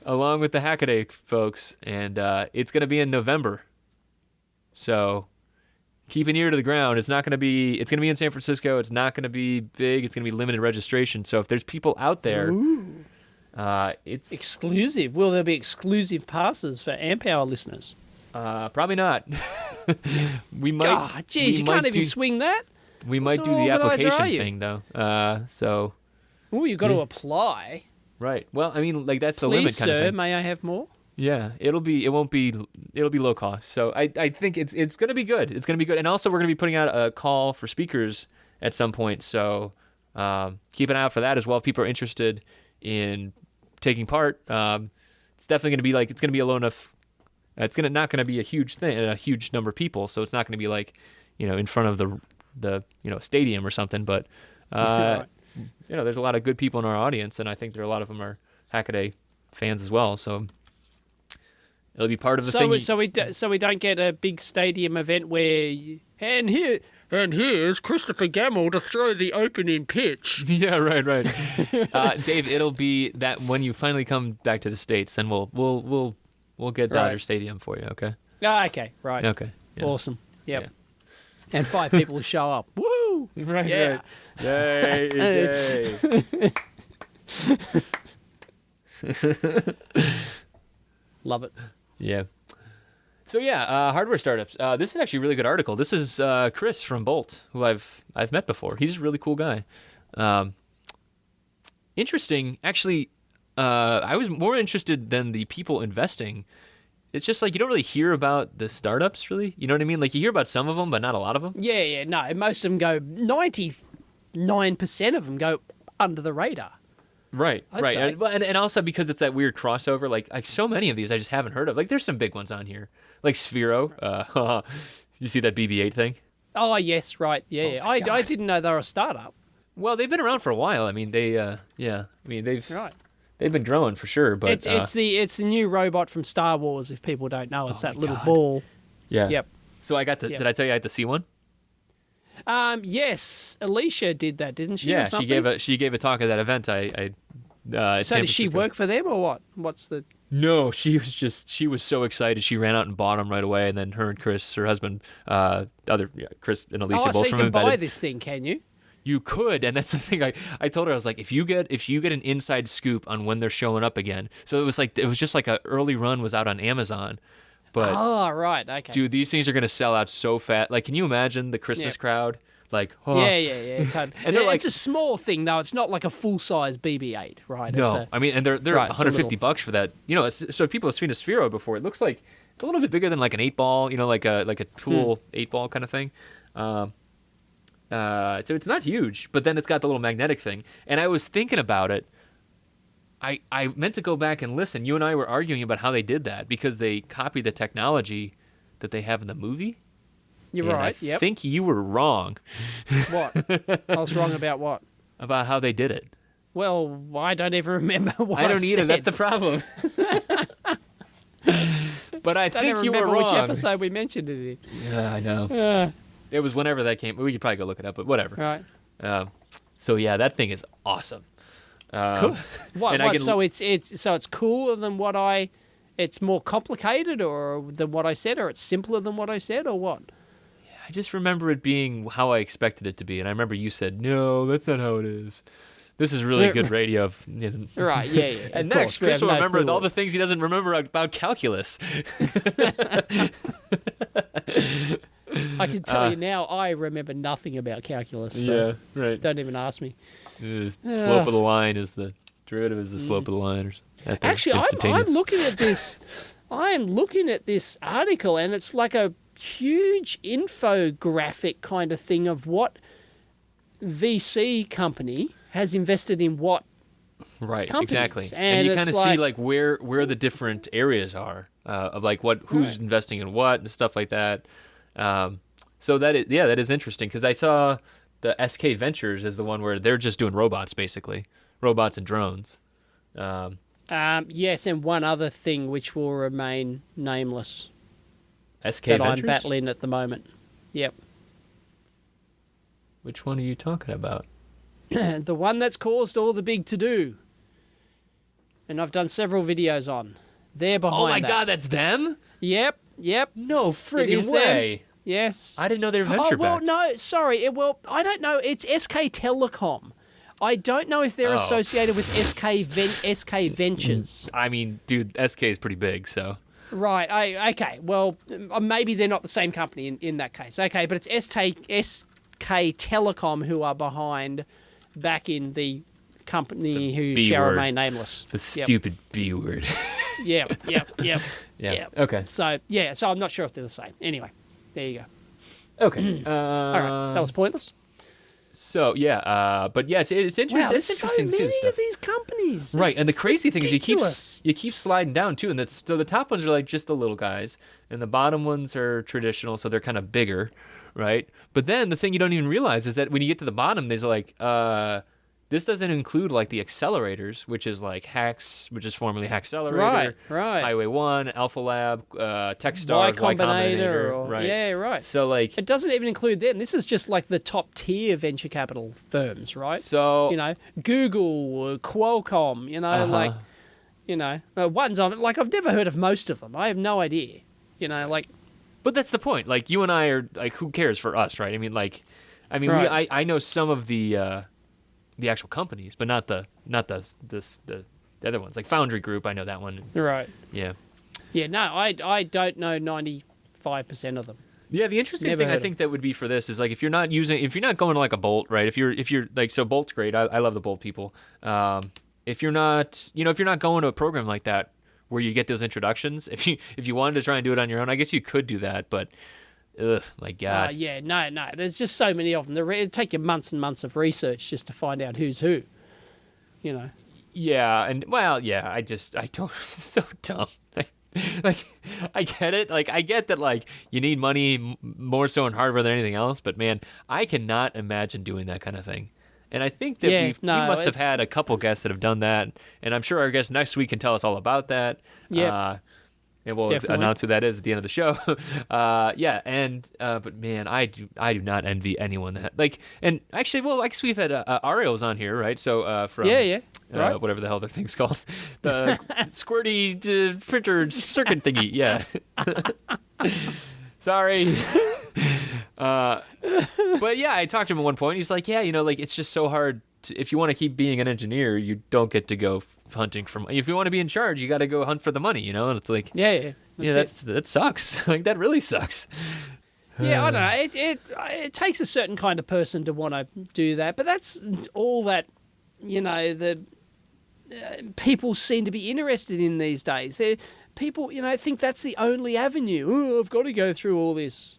Along with the Hackaday folks, and it's going to be in November. So keep an ear to the ground. It's going to be in San Francisco. It's not going to be big. It's going to be limited registration. So if there's people out there, it's exclusive. Will there be exclusive passes for Amp Hour listeners? Probably not. We might. Oh, geez, you can't even swing that. We might do the application thing though. So. Oh, you've got to apply. Right. Well, I mean, like that's the Please, limit kind of thing. Sir, may I have more? Yeah, it'll be low cost. So I think it's going to be good. It's going to be good. And also we're going to be putting out a call for speakers at some point. So keep an eye out for that as well. If people are interested in taking part, it's definitely going to be like, it's going to be a low enough, not going to be a huge thing, a huge number of people. So it's not going to be like, in front of the stadium or something, but Right. There's a lot of good people in our audience, and I think there are a lot of them are Hackaday fans as well. So it'll be part of the thing. So we don't get a big stadium event where here's Christopher Gamble to throw the opening pitch. Yeah, right. Dave, it'll be that when you finally come back to the States, then we'll get Dodger Stadium for you. Okay. Okay. Right. Okay. Yeah. Awesome. Yep. Yeah. And 5 people will show up. Woo! Right. Yeah. Right. Yay. Love it. Yeah. So yeah, hardware startups. This is actually a really good article. This is Chris from Bolt, who I've met before. He's a really cool guy. Interesting. Actually, I was more interested than the people investing. It's just like you don't really hear about the startups, really. You know what I mean? Like you hear about some of them, but not a lot of them. Yeah, no, most of them go 99% of them go under the radar. Right, I'd right, say. and also because it's that weird crossover. Like so many of these I just haven't heard of. Like there's some big ones on here, like Sphero. You see that BB-8 thing? Oh yes, right, yeah. I didn't know they were a startup. Well, they've been around for a while. I mean, yeah. I mean, Right. they've been growing for sure. But It's the new robot from Star Wars. If people don't know, it's that my little God. ball. yeah. Yep. So I got to. Yep. Did I tell you I had to see one? Yes, Alicia did that, didn't she? Yeah, or she gave a talk at that event. At So San does she Francisco. work for them or what? What's the? No, she was so excited. She ran out and bought them right away, and then her and Chris, her husband, Chris and Alicia, Oh, both so you from can buy Embedded. this thing, can you? You could, and that's the thing. I told her I was like, if you get an inside scoop on when they're showing up again. So it was just like a early run was out on Amazon, but Oh, right. Okay. dude, these things are gonna sell out so fast. Like, can you imagine the Christmas Yeah. crowd? Like, oh. Yeah. Totally. And they're like- it's a small thing though. It's not like a full size BB-8, right? No, It's a, I mean, and they're Right, it's a $150 for that. You know, so people have seen a Sphero before. It looks like it's a little bit bigger than like an 8-ball. You know, like a tool 8-ball kind of thing. So it's not huge, but then it's got the little magnetic thing. And I was thinking about it. I meant to go back and listen. You and I were arguing about how they did that because they copied the technology that they have in the movie. You're And right. I Yep. think you were wrong What? I was wrong about what? about how they did it. Well, I don't even remember what I don't either. said. That's the problem. But I I don't think even you were remember wrong. which episode we mentioned it in. Yeah, I know. Uh, It was whenever that came. We could probably go look it up, but whatever. right. So yeah, that thing is awesome. Cool. What? and I What? can- So it's cooler than what I. It's more complicated, or than what I said, or it's simpler than what I said, or what? I just remember it being how I expected it to be, and I remember you said, "No, that's not how it is." This is really good radio. Right? Yeah. And of next, course, we Chris have will no remember clue all what- the things he doesn't remember about calculus. I can tell you now, I remember nothing about calculus. So right. Don't even ask me. Slope of the line is the derivative is the slope of the line. Actually, I'm looking at this. I am looking at this article, and it's like a huge infographic kind of thing of what VC company has invested in what. Right, companies. exactly. And And you it's kind of see like- like where the different areas are of like who's investing in what and stuff like that. So that is interesting because I saw the SK Ventures is the one where they're just doing robots basically, robots and drones. Yes, and one other thing which will remain nameless SK that Ventures. I'm battling at the moment. Yep. Which one are you talking about? The one that's caused all the big to-do. And I've done several videos on. They're behind Oh my that. God, that's them! Yep. No It friggin' is way! Yes. I didn't know they were venture Oh, well, backed. no, sorry. I don't know. It's SK Telecom. I don't know if they're Oh. associated with SK Ventures. I mean, dude, SK is pretty big, so Right. Okay. Well, maybe they're not the same company in that case. Okay, but it's SK Telecom who are behind back in the company who B shall word. remain nameless. the stupid B word. Yep. Yeah. Yep. Okay. So I'm not sure if they're the same. Anyway, there you go. Okay. All right. That was pointless. So yeah, but yeah, it's interesting. Wow, it's there's so interesting to see many this stuff. of these companies. Right, It's and the just crazy thing is ridiculous. you keep sliding down too, and so the top ones are like just the little guys, and the bottom ones are traditional, so they're kind of bigger, right? But then the thing you don't even realize is that when you get to the bottom, there's like this doesn't include like the accelerators, which is like Hacks, which is formerly Hackcelerator, Right. Highway 1, Alpha Lab, Y Techstars, Y Combinator, or right? yeah, right. So like It doesn't even include them. This is just like the top tier venture capital firms, right? so You know, Google, Qualcomm. You know, Uh-huh. like, you know, ones I've never heard of most of them. I have no idea. You know, like, But that's the point. Like you and I are like, who cares for us, right? I mean, Right. I know some of the actual companies, but not the other ones. Like Foundry Group, I know that one. right. Yeah, Yeah, no, I don't know 95% of them. Yeah, the interesting Never thing I heard of think that would be for this is like if you're not going to like a Bolt, right? If you're like, so Bolt's great. I love the Bolt people. If you're not, if you're not going to a program like that where you get those introductions, if you wanted to try and do it on your own, I guess you could do that. But ugh, my God. Yeah, no. There's just so many of them. It'd take you months and months of research just to find out who's who. You know. Yeah, and well, yeah. I don't. It's so dumb. Like, I get it. Like, I get that, like, you need money more so in hardware than anything else. But man, I cannot imagine doing that kind of thing. And I think that we must have had a couple guests that have done that, and I'm sure our guest next week can tell us all about that. Yeah, and we'll announce who that is at the end of the show. But man, I do not envy anyone that and actually, well, I guess we've had Ariel's on here, right? So from right. Whatever the hell their thing's called, the squirty printer circuit thingy, yeah. Sorry. But yeah, I talked to him at one point. He's like, yeah, like it's just so hard. If you want to keep being an engineer, you don't get to go hunting for. If you want to be in charge, you got to go hunt for the money. And it's like, that sucks. Like that really sucks. Yeah, I don't know. It takes a certain kind of person to want to do that, but that's all that the people seem to be interested in these days. People, think that's the only avenue. Oh, I've got to go through all this.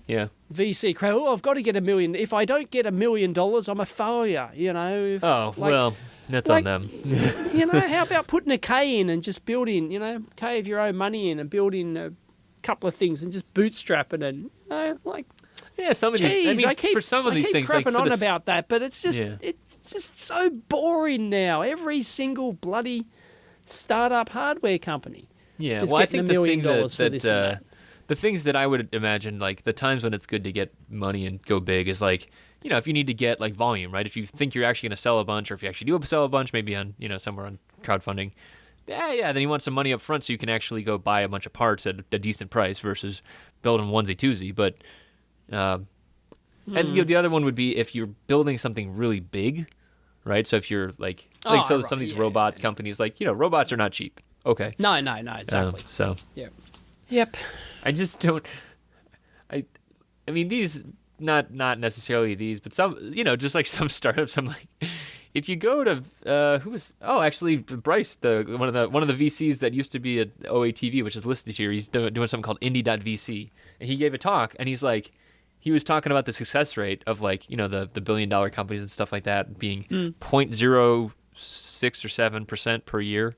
Yeah. VC crowd. Oh, I've got to get $1 million. If I don't get $1 million, I'm a failure. Well, that's on them. How about putting a K in and just building, K of your own money in and building a couple of things and just bootstrapping and yeah, some of these. I mean, for some of these things, I keep crapping on about that, but it's just so boring now. Every single bloody startup hardware company. Yeah, well, I think the thing that the things that I would imagine, like the times when it's good to get money and go big is like, if you need to get like volume, right? If you think you're actually going to sell a bunch, or if you actually do sell a bunch, maybe on, somewhere on crowdfunding. Yeah, then you want some money up front so you can actually go buy a bunch of parts at a decent price versus building onesie twosie. But, and the other one would be if you're building something really big, right? So if you're some of these robot companies, robots are not cheap. Okay. No, exactly. Yep. I just don't. I mean, these not necessarily these, but some, just like some startups. I'm like, if you go to actually Bryce, one of the VCs that used to be at OATV, which is listed here. He's doing something called Indie.vc, and he gave a talk, and he's like, he was talking about the success rate of the $1 billion companies and stuff like that being 0.06 or 7% per year,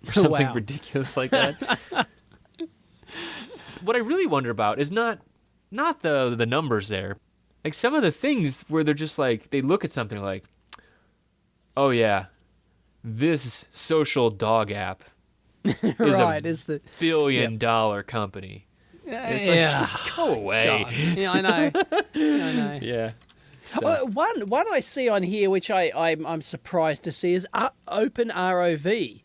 or something ridiculous like that. What I really wonder about is not the numbers there. Like some of the things where they're just like, they look at something like, oh yeah, this social dog app is a $1 billion company. It's like, just go away. God. Yeah, I know. Yeah. So. One I see on here, which I'm surprised to see, is Open ROV.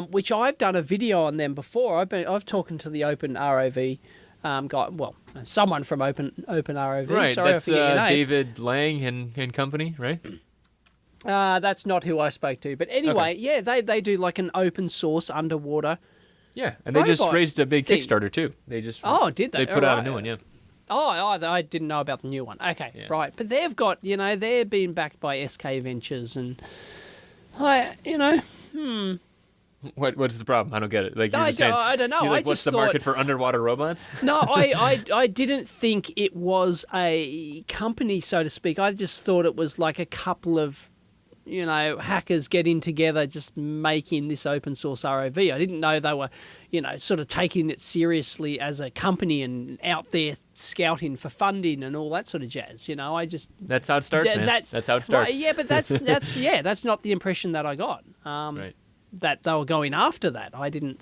Which I've done a video on them before. I've talked to the Open ROV guy. Well, someone from Open ROV. Right, Sorry, that's David Lang and company, right? That's not who I spoke to. But anyway, yeah, they do like an open source underwater. Yeah, and they just raised a big Kickstarter too. They just did they? They put out a new one, yeah. Oh, I didn't know about the new one. Okay, yeah. Right, but they've got they're being backed by SK Ventures and What's the problem? I don't get it. Like I don't know. I what's just the market for underwater robots? No, I didn't think it was a company, so to speak. I just thought it was like a couple of hackers getting together, just making this open source ROV. I didn't know they were, sort of taking it seriously as a company and out there scouting for funding and all that sort of jazz. That's how it starts, man. That's how it starts. Right, yeah, but that's not the impression that I got. Right. That they were going after that. I didn't,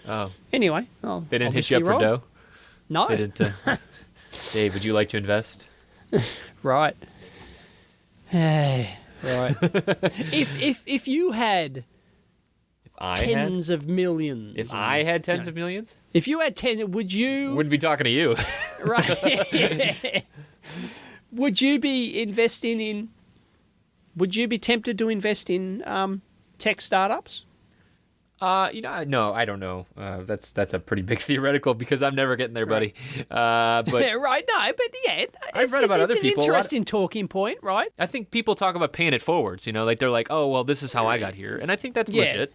Oh. Anyway. They didn't hit you up for dough? No. They didn't. Dave, would you like to invest? Right. Hey. Right. If you had tens of millions. If I had tens of millions? If you had 10, would you... Wouldn't be talking to you. Right. Would you be investing in... Would you be tempted to invest in tech startups? No, I don't know. That's a pretty big theoretical because I'm never getting there, buddy. But Right, no, but yeah, I've read about other people. It's an interesting talking point, right? I think people talk about paying it forwards. Like they're like, oh well, this is how I got here, and I think that's legit.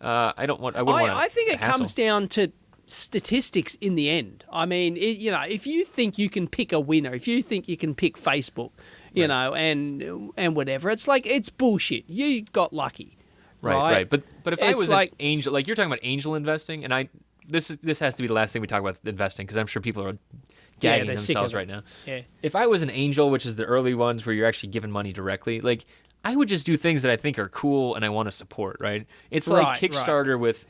I wouldn't want. I think it comes down to statistics in the end. I mean, if you think you can pick a winner, if you think you can pick Facebook, and whatever, it's like it's bullshit. You got lucky. Right. But if I was like an angel, like you're talking about angel investing, and this has to be the last thing we talk about investing because I'm sure people are gagging themselves right now. Yeah. If I was an angel, which is the early ones where you're actually giving money directly, like I would just do things that I think are cool and I want to support. Right? It's like Kickstarter with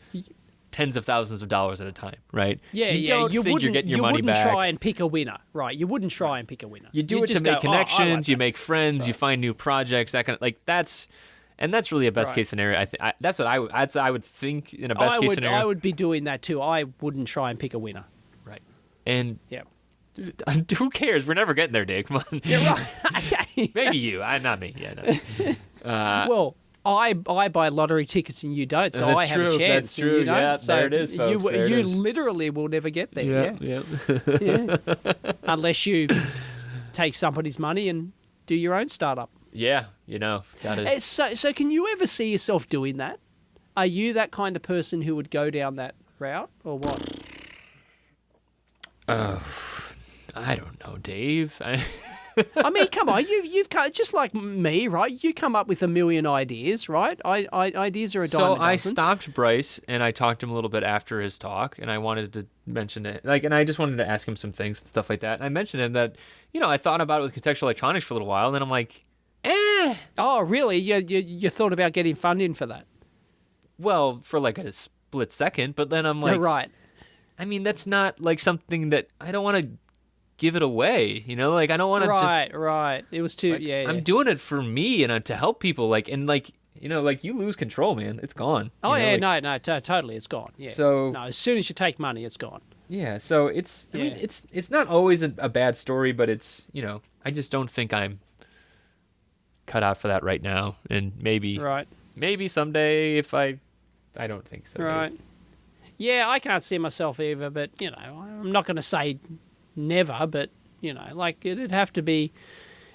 tens of thousands of dollars at a time. Right? You think you're getting your money back. You wouldn't try and pick a winner. Right? You wouldn't try and pick a winner. You do it to make connections. You make friends. You find new projects. That kind of like that's. And that's really a best case scenario. That's what I would think in a best case scenario. I would be doing that too. I wouldn't try and pick a winner. Right. And yeah, dude, who cares? We're never getting there, Dave. Come on. You're right. Maybe you. Not me. Yeah. No. Well, I buy lottery tickets and you don't, so I have a chance. That's true. You don't. Yeah, so there it is, folks. You literally will never get there. Yeah. Unless you take somebody's money and do your own startup. Yeah, got it. So can you ever see yourself doing that? Are you that kind of person who would go down that route, or what? I don't know, Dave. I mean, come on, you've just like me, right? You come up with a million ideas, right? Ideas are a dime a dozen. So I stopped Bryce and I talked to him a little bit after his talk, and I wanted to mention it, and I just wanted to ask him some things and stuff like that. And I mentioned to him that, I thought about it with contextual electronics for a little while, and then I'm like, Oh, really? You thought about getting funding for that? Well, for like a split second, but then I'm like, right. I mean, that's not like something that I don't want to give it away, Like I don't want to just. Right. It was too. Like, I'm doing it for me and to help people, like you lose control, man. It's gone. Oh totally, it's gone. Yeah. So no, as soon as you take money, it's gone. Yeah. So it's. I mean, it's not always a bad story, but it's I just don't think I'm cut out for that right now, and maybe someday if I don't think so. Right. Maybe. Yeah, I can't see myself either, but I'm not going to say never, but like it'd have to be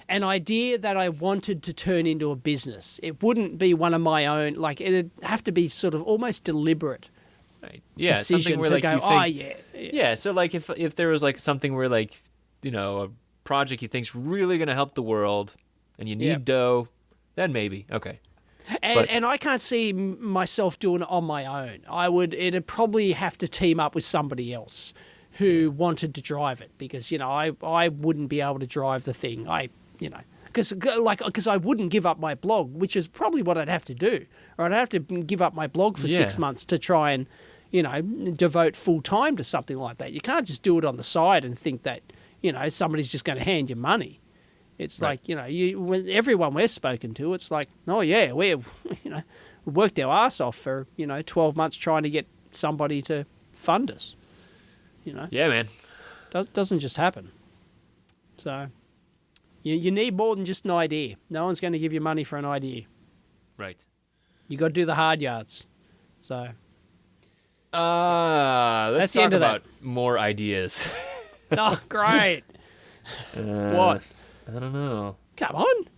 an idea that I wanted to turn into a business. It wouldn't be one of my own. Like it'd have to be sort of almost deliberate. Right. Yeah. Decision something where to like go, you think, yeah. So like if there was like something where like a project you think's really going to help the world. And you need dough, then maybe. Okay. And I can't see myself doing it on my own. It'd probably have to team up with somebody else who wanted to drive it because, I wouldn't be able to drive the thing. Because I wouldn't give up my blog, which is probably what I'd have to do. Or I'd have to give up my blog for 6 months to try and, devote full time to something like that. You can't just do it on the side and think that, somebody's just going to hand you money. It's like, with everyone we've spoken to, it's like, oh, yeah, we worked our ass off for, 12 months trying to get somebody to fund us. Yeah, man. Doesn't just happen. So you need more than just an idea. No one's going to give you money for an idea. Right. You got to do the hard yards. So. Let's talk about more ideas. Oh, great. What? I don't know. Come on.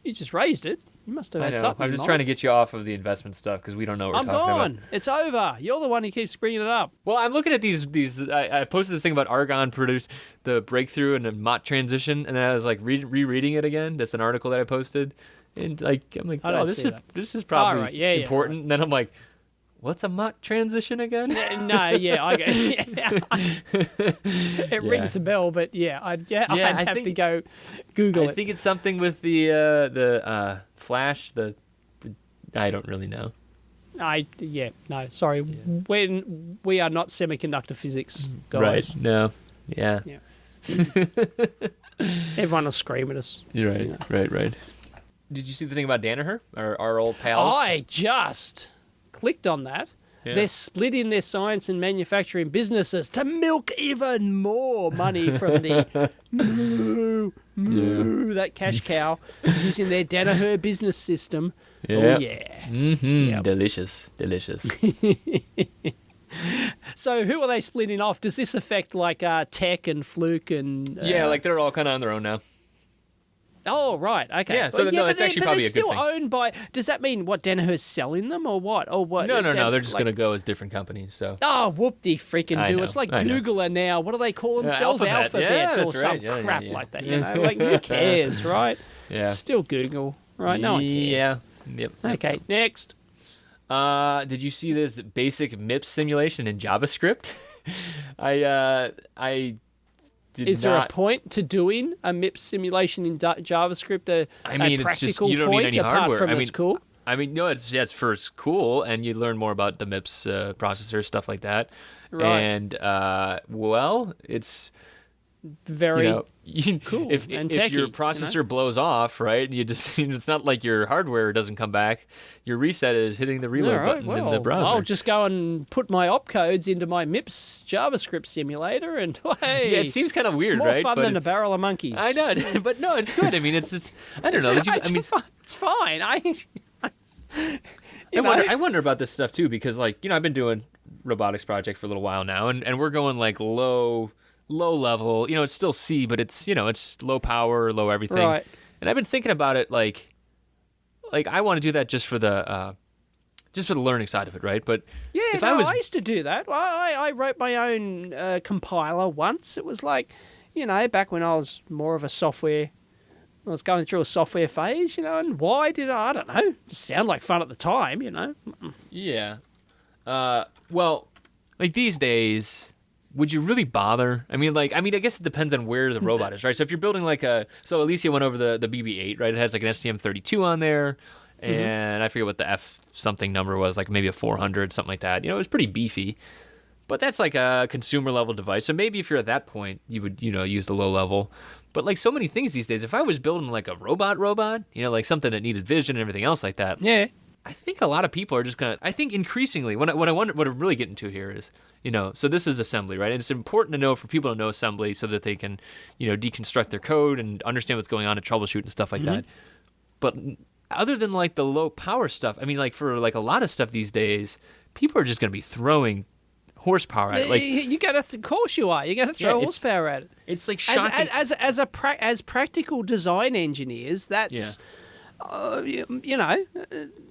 You just raised it. You must have had something. I'm just trying to get you off of the investment stuff because we don't know what we're talking about. I'm gone. It's over. You're the one who keeps bringing it up. Well, I'm looking at these. I posted this thing about Argon produced the breakthrough and the Mott transition, and then I was like rereading it again. That's an article that I posted, and I'm like, oh, this is probably important. Right. And then I'm like, what's a Mott transition again? No, I go. It rings the bell, but I'd have to go Google it. I think it's something with the flash. The I don't really know. Sorry. When we are not semiconductor physics guys. Right? No. Yeah. Everyone will scream at us. You're right. Yeah. Right. Did you see the thing about Danaher, our old pals? I just clicked on that. Yeah. They're splitting their science and manufacturing businesses to milk even more money from the that cash cow using their Danaher business system. Yeah. Oh, yeah. Mm-hmm. Yep. Delicious. So who are they splitting off? Does this affect like Tech and Fluke and... Yeah, like they're all kind of on their own now. Oh, right. Okay. Yeah, so no, it's actually probably a good they're still thing. owned by... Does that mean, what, Danaher's selling them or what? Or what? No. They're just going to go as different companies. So. Oh, whoop-de-freaking I do. know, It's like I know. Google are now. What do they call themselves? Alphabet. Yeah, or that's some right. Yeah, crap yeah. like that, you know? Like, who cares, right? Yeah. Still Google, right? No one cares. Yeah. Yep. Okay, next. Did you see this basic MIPS simulation in JavaScript? I did Is not. there a point to doing a MIPS simulation in JavaScript? I mean, a it's just practical you don't need point any apart hardware. from I mean, it's cool? I mean, no, it's cool, and you learn more about the MIPS processor, stuff like that. Right. And well, it's Very cool If and if your techie, processor blows off, right, you just it's not like your hardware doesn't come back. Your reset is hitting the reload All right, buttons in the browser. I'll just go and put my opcodes into my MIPS JavaScript simulator, and hey, yeah, it seems kind of weird, more right? fun But than a it's- barrel of monkeys. I know, but no, it's good. I mean, it's I don't know. I mean, It's fine. I wonder about this stuff too because, like, I've been doing robotics project for a little while now, and we're going like low level. It's still C, but it's it's low power, low everything. Right. And I've been thinking about it like I want to do that just for the learning side of it, right? But Yeah, if I used to do that. I wrote my own compiler once. It was like, back when I was more of a software. I was going through a software phase, and why did I don't know. Just sound like fun at the time, yeah, well, like these days, would you really bother? I mean, I guess it depends on where the robot is, right? So if you're building so Alicia went over the BB-8, right? It has like an STM32 on there, and I forget what the F something number was, like maybe a 400, something like that. It was pretty beefy, but that's like a consumer level device. So maybe if you're at that point, you would use the low level. But like so many things these days, if I was building like a robot, like something that needed vision and everything else like that, Yeah. I think a lot of people are just gonna. I think increasingly, what I'm really getting to here is, so this is assembly, right? And it's important to know for people to know assembly so that they can, deconstruct their code and understand what's going on and troubleshoot and stuff like that. But other than like the low power stuff, I mean, like for like a lot of stuff these days, people are just gonna be throwing horsepower at it. Like, You got to, of course you are. You got to throw horsepower at it. it's like shocking. As practical design engineers, that's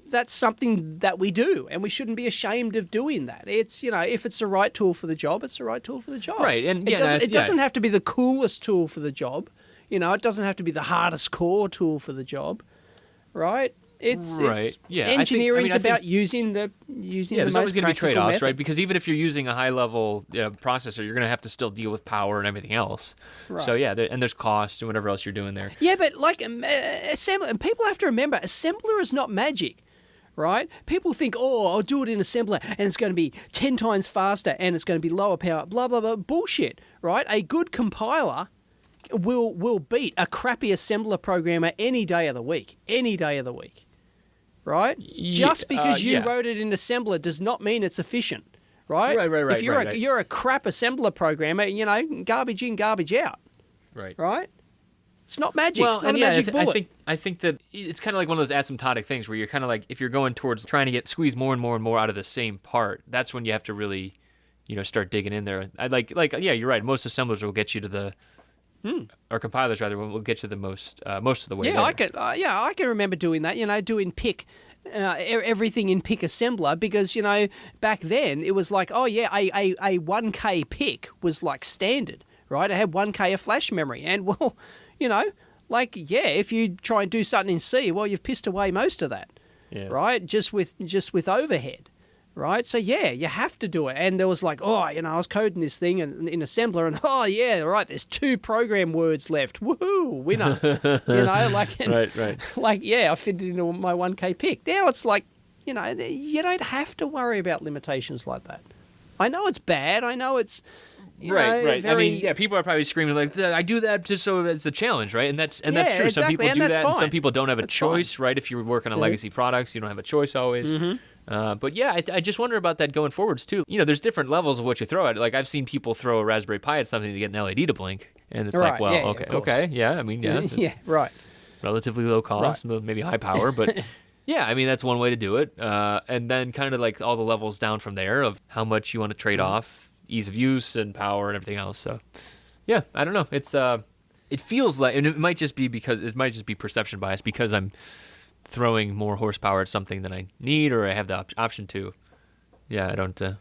that's something that we do, and we shouldn't be ashamed of doing that. It's if it's the right tool for the job, it's the right tool for the job. Right, and it doesn't have to be the coolest tool for the job. It doesn't have to be the hardest core tool for the job. Right. It's engineering's about using the there's most always going to be practical trade-offs, method. right? Because even if you're using a high-level processor, you're going to have to still deal with power and everything else. Right. So yeah, and there's cost and whatever else you're doing there. Yeah, but like assembly, and people have to remember, assembler is not magic, right? People think, I'll do it in assembler, and it's going to be 10 times faster, and it's going to be lower power. Blah blah blah. Bullshit, right? A good compiler will beat a crappy assembler programmer any day of the week. Any day of the week. Right? Just because you wrote it in assembler does not mean it's efficient, right? Right. If you're a crap assembler programmer, garbage in, garbage out. Right? It's not magic. Well, it's not a magic bullet. I think that it's kind of like one of those asymptotic things where you're kind of like, if you're going towards trying to squeeze more and more and more out of the same part, that's when you have to really, start digging in there. Yeah, you're right. Most assemblers will get you to the or compilers rather will get you the most of the way. Yeah, there. I can remember doing that. Doing pick, everything in pick assembler because back then it was like a 1K pick was like standard, right? I had 1K of flash memory, and well, if you try and do something in C, well, you've pissed away most of that, right? Just with overhead. Right, so you have to do it. And there was like, I was coding this thing in assembler, and right, there's 2 program words left. Woohoo, winner. Right. Like, I fit it into my 1K pick. Now it's like, you don't have to worry about limitations like that. I know it's bad. I know it's right. Very... I mean, people are probably screaming like, "I do that just so it's a challenge, right?" And that's true. Exactly. Some people do that, and some fine. people don't have a That's choice, right? If you work on a legacy products, you don't have a choice always. But yeah, I just wonder about that going forwards too. There's different levels of what you throw at it. Like I've seen people throw a Raspberry Pi at something to get an LED to blink, and it's Right, like, well, yeah, okay, of course. okay, yeah. I mean, yeah, it's Yeah, right. relatively low cost, maybe high power, but yeah, I mean that's one way to do it. And then kind of like all the levels down from there of how much you want to trade off ease of use and power and everything else. So yeah, I don't know. It feels like, and it might just be perception bias because I'm throwing more horsepower at something that I need or I have the option to. Yeah, I don't Well,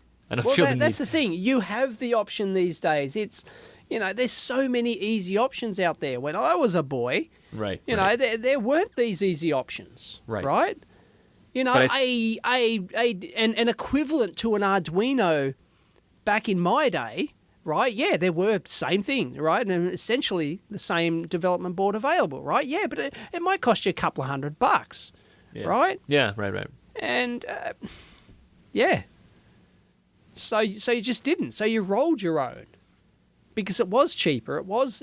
feel the need. that's the thing. You have the option these days. It's, there's so many easy options out there. When I was a boy, Right. there weren't these easy options. Right. Right. But An equivalent to an Arduino back in my day, right? Yeah, there were same thing, right? And essentially the same development board available, right? Yeah, but it might cost you a couple of $100, Yeah. right? Yeah, right. And yeah, so you just didn't. So you rolled your own because it was cheaper. It was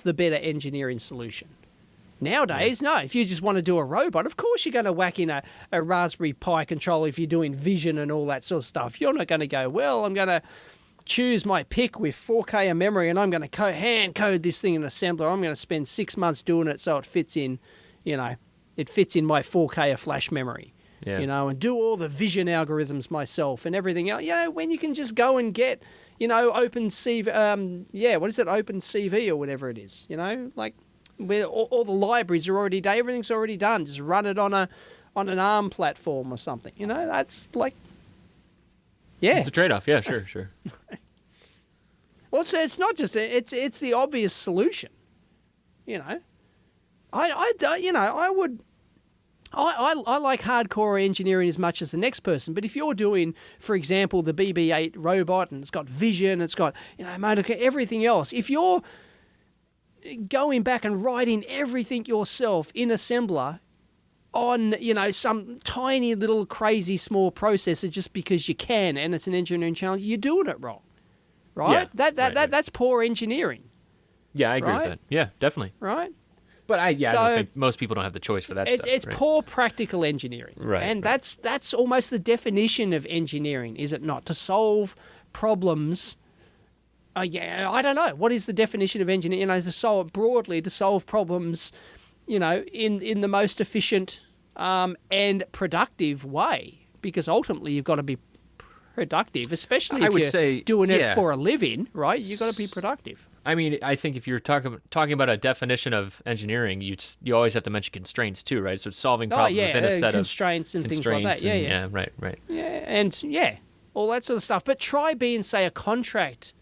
the better engineering solution. Nowadays, no. If you just want to do a robot, of course you're going to whack in a Raspberry Pi controller if you're doing vision and all that sort of stuff. You're not going to go, well, I'm going to choose my pick with 4K of memory and I'm going to hand code this thing in assembler. I'm going to spend 6 months doing it so it fits in, it fits in my 4K of flash memory. Yeah. And do all the vision algorithms myself and everything else. When you can just go and get, OpenCV, what is it, OpenCV or whatever it is, like where all the libraries are already done, everything's already done. Just run it on an ARM platform or something. That's like, yeah. It's a trade-off. Yeah, sure. Well, it's not just it's the obvious solution. I like hardcore engineering as much as the next person, but if you're doing, for example, the BB-8 robot and it's got vision, it's got everything else. If you're going back and writing everything yourself in assembler on some tiny little crazy small processor just because you can and it's an engineering challenge, you're doing it wrong, right? Yeah, That's poor engineering. Yeah, I agree with Right? that. Yeah, definitely. Right? But I don't So- think most people don't have the choice for that stuff. It's right? poor practical engineering, Right, and right. that's almost the definition of engineering, is it not? To solve problems. I don't know what is the definition of engineering. To solve problems, in the most efficient and productive way. Because ultimately, you've got to be productive, especially if I would you're say, doing it yeah. for a living, right? You've got to be productive. I mean, I think if you're talking about a definition of engineering, you always have to mention constraints too, right? So it's solving problems within a set constraints of and things like that. and- Yeah. right. Yeah, and all that sort of stuff. But try being, say, a contract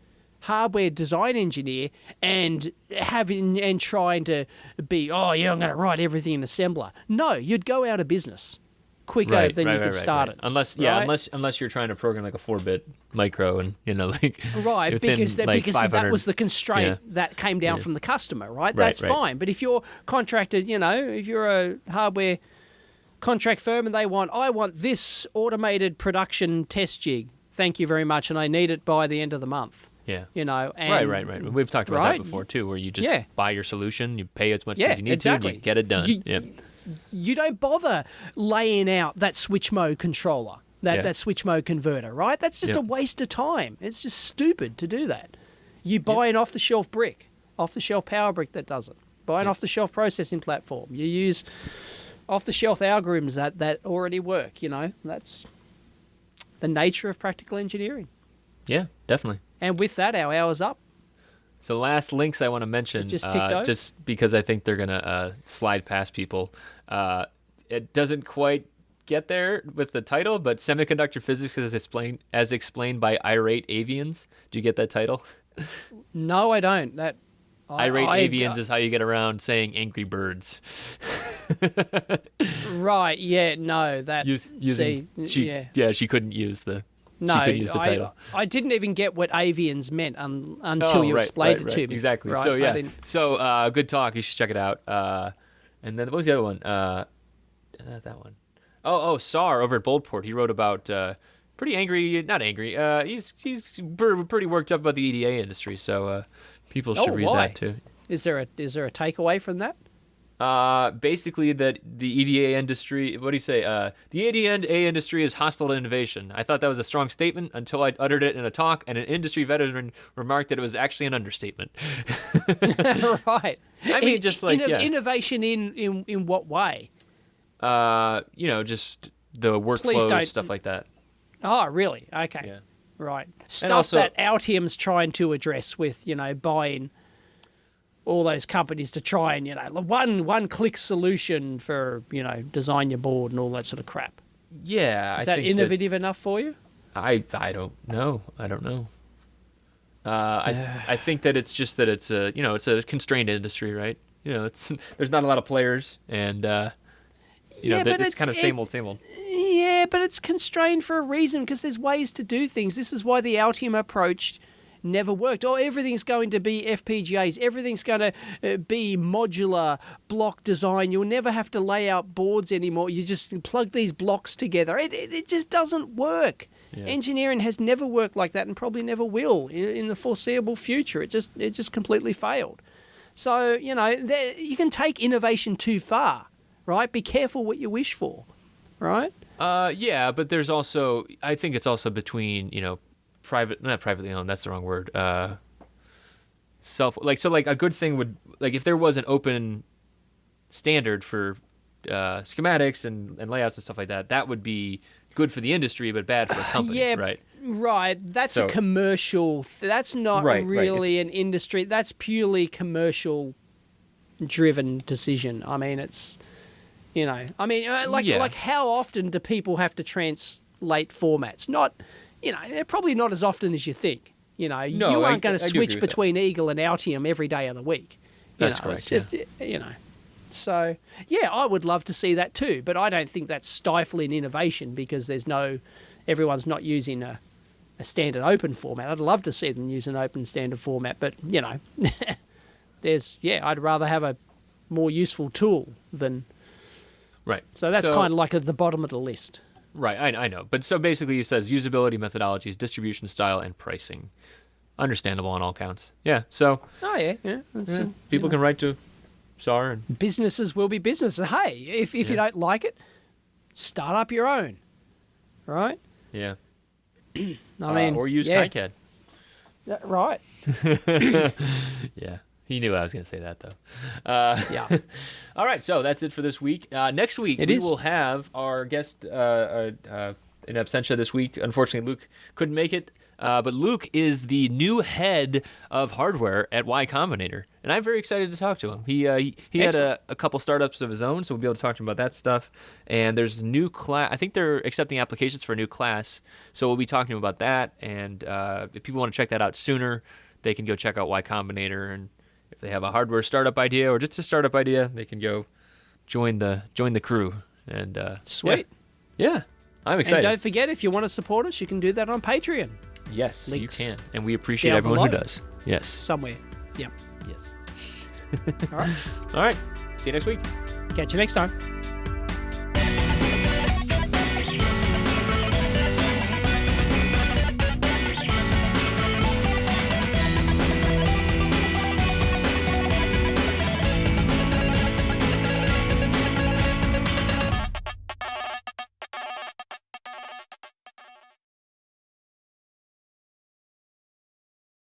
hardware design engineer and trying to be, I'm going to write everything in assembler. No, you'd go out of business quicker than you could start it. Unless you're trying to program like a 4-bit micro and Right, within, because that 500 was the constraint yeah. that came down from the customer, right? Right, That's right. fine. But if you're contracted, if you're a hardware contract firm and I want this automated production test jig, thank you very much, and I need it by the end of the month. Yeah. And, Right. We've talked about right? that before too, where you just Yeah. buy your solution, you pay as much Yeah, as you need exactly. to, and you get it done. You don't bother laying out that switch mode controller, that switch mode converter, right? That's just Yeah. a waste of time. It's just stupid to do that. You buy an off-the-shelf brick, off-the-shelf power brick that does it. Buy an off-the-shelf processing platform. You use off-the-shelf algorithms that already work, That's the nature of practical engineering. Yeah, definitely. And with that, our hour's up. So last links I want to mention, Just ticked over? just because I think they're going to slide past people. It doesn't quite get there with the title, but Semiconductor Physics as explained by Irate Avians. Do you get that title? No, I don't. Irate Avians is how you get around saying angry birds. Right, yeah, no, that... She couldn't use the... No, she couldn't use the title. I didn't even get what avians meant until you explained it to me. Exactly. Right, So, I yeah. didn't- So, good talk. You should check it out. And then, what was the other one? That one. Oh, Sar over at Boldport. He wrote about pretty angry, not angry. He's pretty worked up about the EDA industry, so people should read why? that too. Is there a takeaway from that? Basically that the EDA industry, what do you say? The EDA industry is hostile to innovation. I thought that was a strong statement until I uttered it in a talk, and an industry veteran remarked that it was actually an understatement. Right. I mean, just like, yeah. Innovation in what way? Just the workflows, stuff like that. Oh, really? Okay. Yeah. Right. Stuff also, that Altium's trying to address with, buying all those companies to try and, one-click solution for, design your board and all that sort of crap. Yeah. Is that innovative enough for you? I don't know. I don't know. I think that it's just that it's a constrained industry, right? There's not a lot of players, and it's kind of same old. Yeah, but it's constrained for a reason because there's ways to do things. This is why the Altium approach never worked. Oh, everything's going to be FPGAs. Everything's going to be modular block design. You'll never have to lay out boards anymore. You just plug these blocks together. It just doesn't work. Yeah. Engineering has never worked like that and probably never will in the foreseeable future. It just completely failed. So, you can take innovation too far, right? Be careful what you wish for, right? Yeah, but there's also, I think it's also between, not privately owned, that's the wrong word. A good thing would, like, if there was an open standard for schematics and layouts and stuff like that, that would be good for the industry, but bad for a company, yeah, right? Right. That's a commercial. That's not really an industry. That's purely commercial-driven decision. I mean, it's, like how often do people have to translate formats? Not, probably not as often as you think. You aren't going to switch between Eagle and Altium every day of the week. That's correct. So, yeah, I would love to see that too, but I don't think that's stifling innovation because everyone's not using a standard open format. I'd love to see them use an open standard format, but, I'd rather have a more useful tool than... Right. So that's kind of like at the bottom of the list. Right, I know. But so basically it says usability, methodologies, distribution style, and pricing. Understandable on all counts. Yeah, so... Oh, yeah. People can write to SAR. And... Businesses will be businesses. Hey, if you don't like it, start up your own. Right? Yeah. Or use KiCad. Right. Yeah. He knew I was going to say that, though. Yeah. All right, so that's it for this week. Next week, we will have our guest in absentia this week. Unfortunately, Luke couldn't make it. But Luke is the new head of hardware at Y Combinator, and I'm very excited to talk to him. He had a couple startups of his own, so we'll be able to talk to him about that stuff. And there's a new class. I think they're accepting applications for a new class, so we'll be talking to him about that. And if people want to check that out sooner, they can go check out Y Combinator. And if they have a hardware startup idea or just a startup idea, they can go join the crew. And sweet. Yeah, I'm excited. And don't forget, if you want to support us, you can do that on Patreon. Yes, Links you can. And we appreciate everyone who does. Yes. Somewhere. Yep. Yes. All right. All right. See you next week. Catch you next time.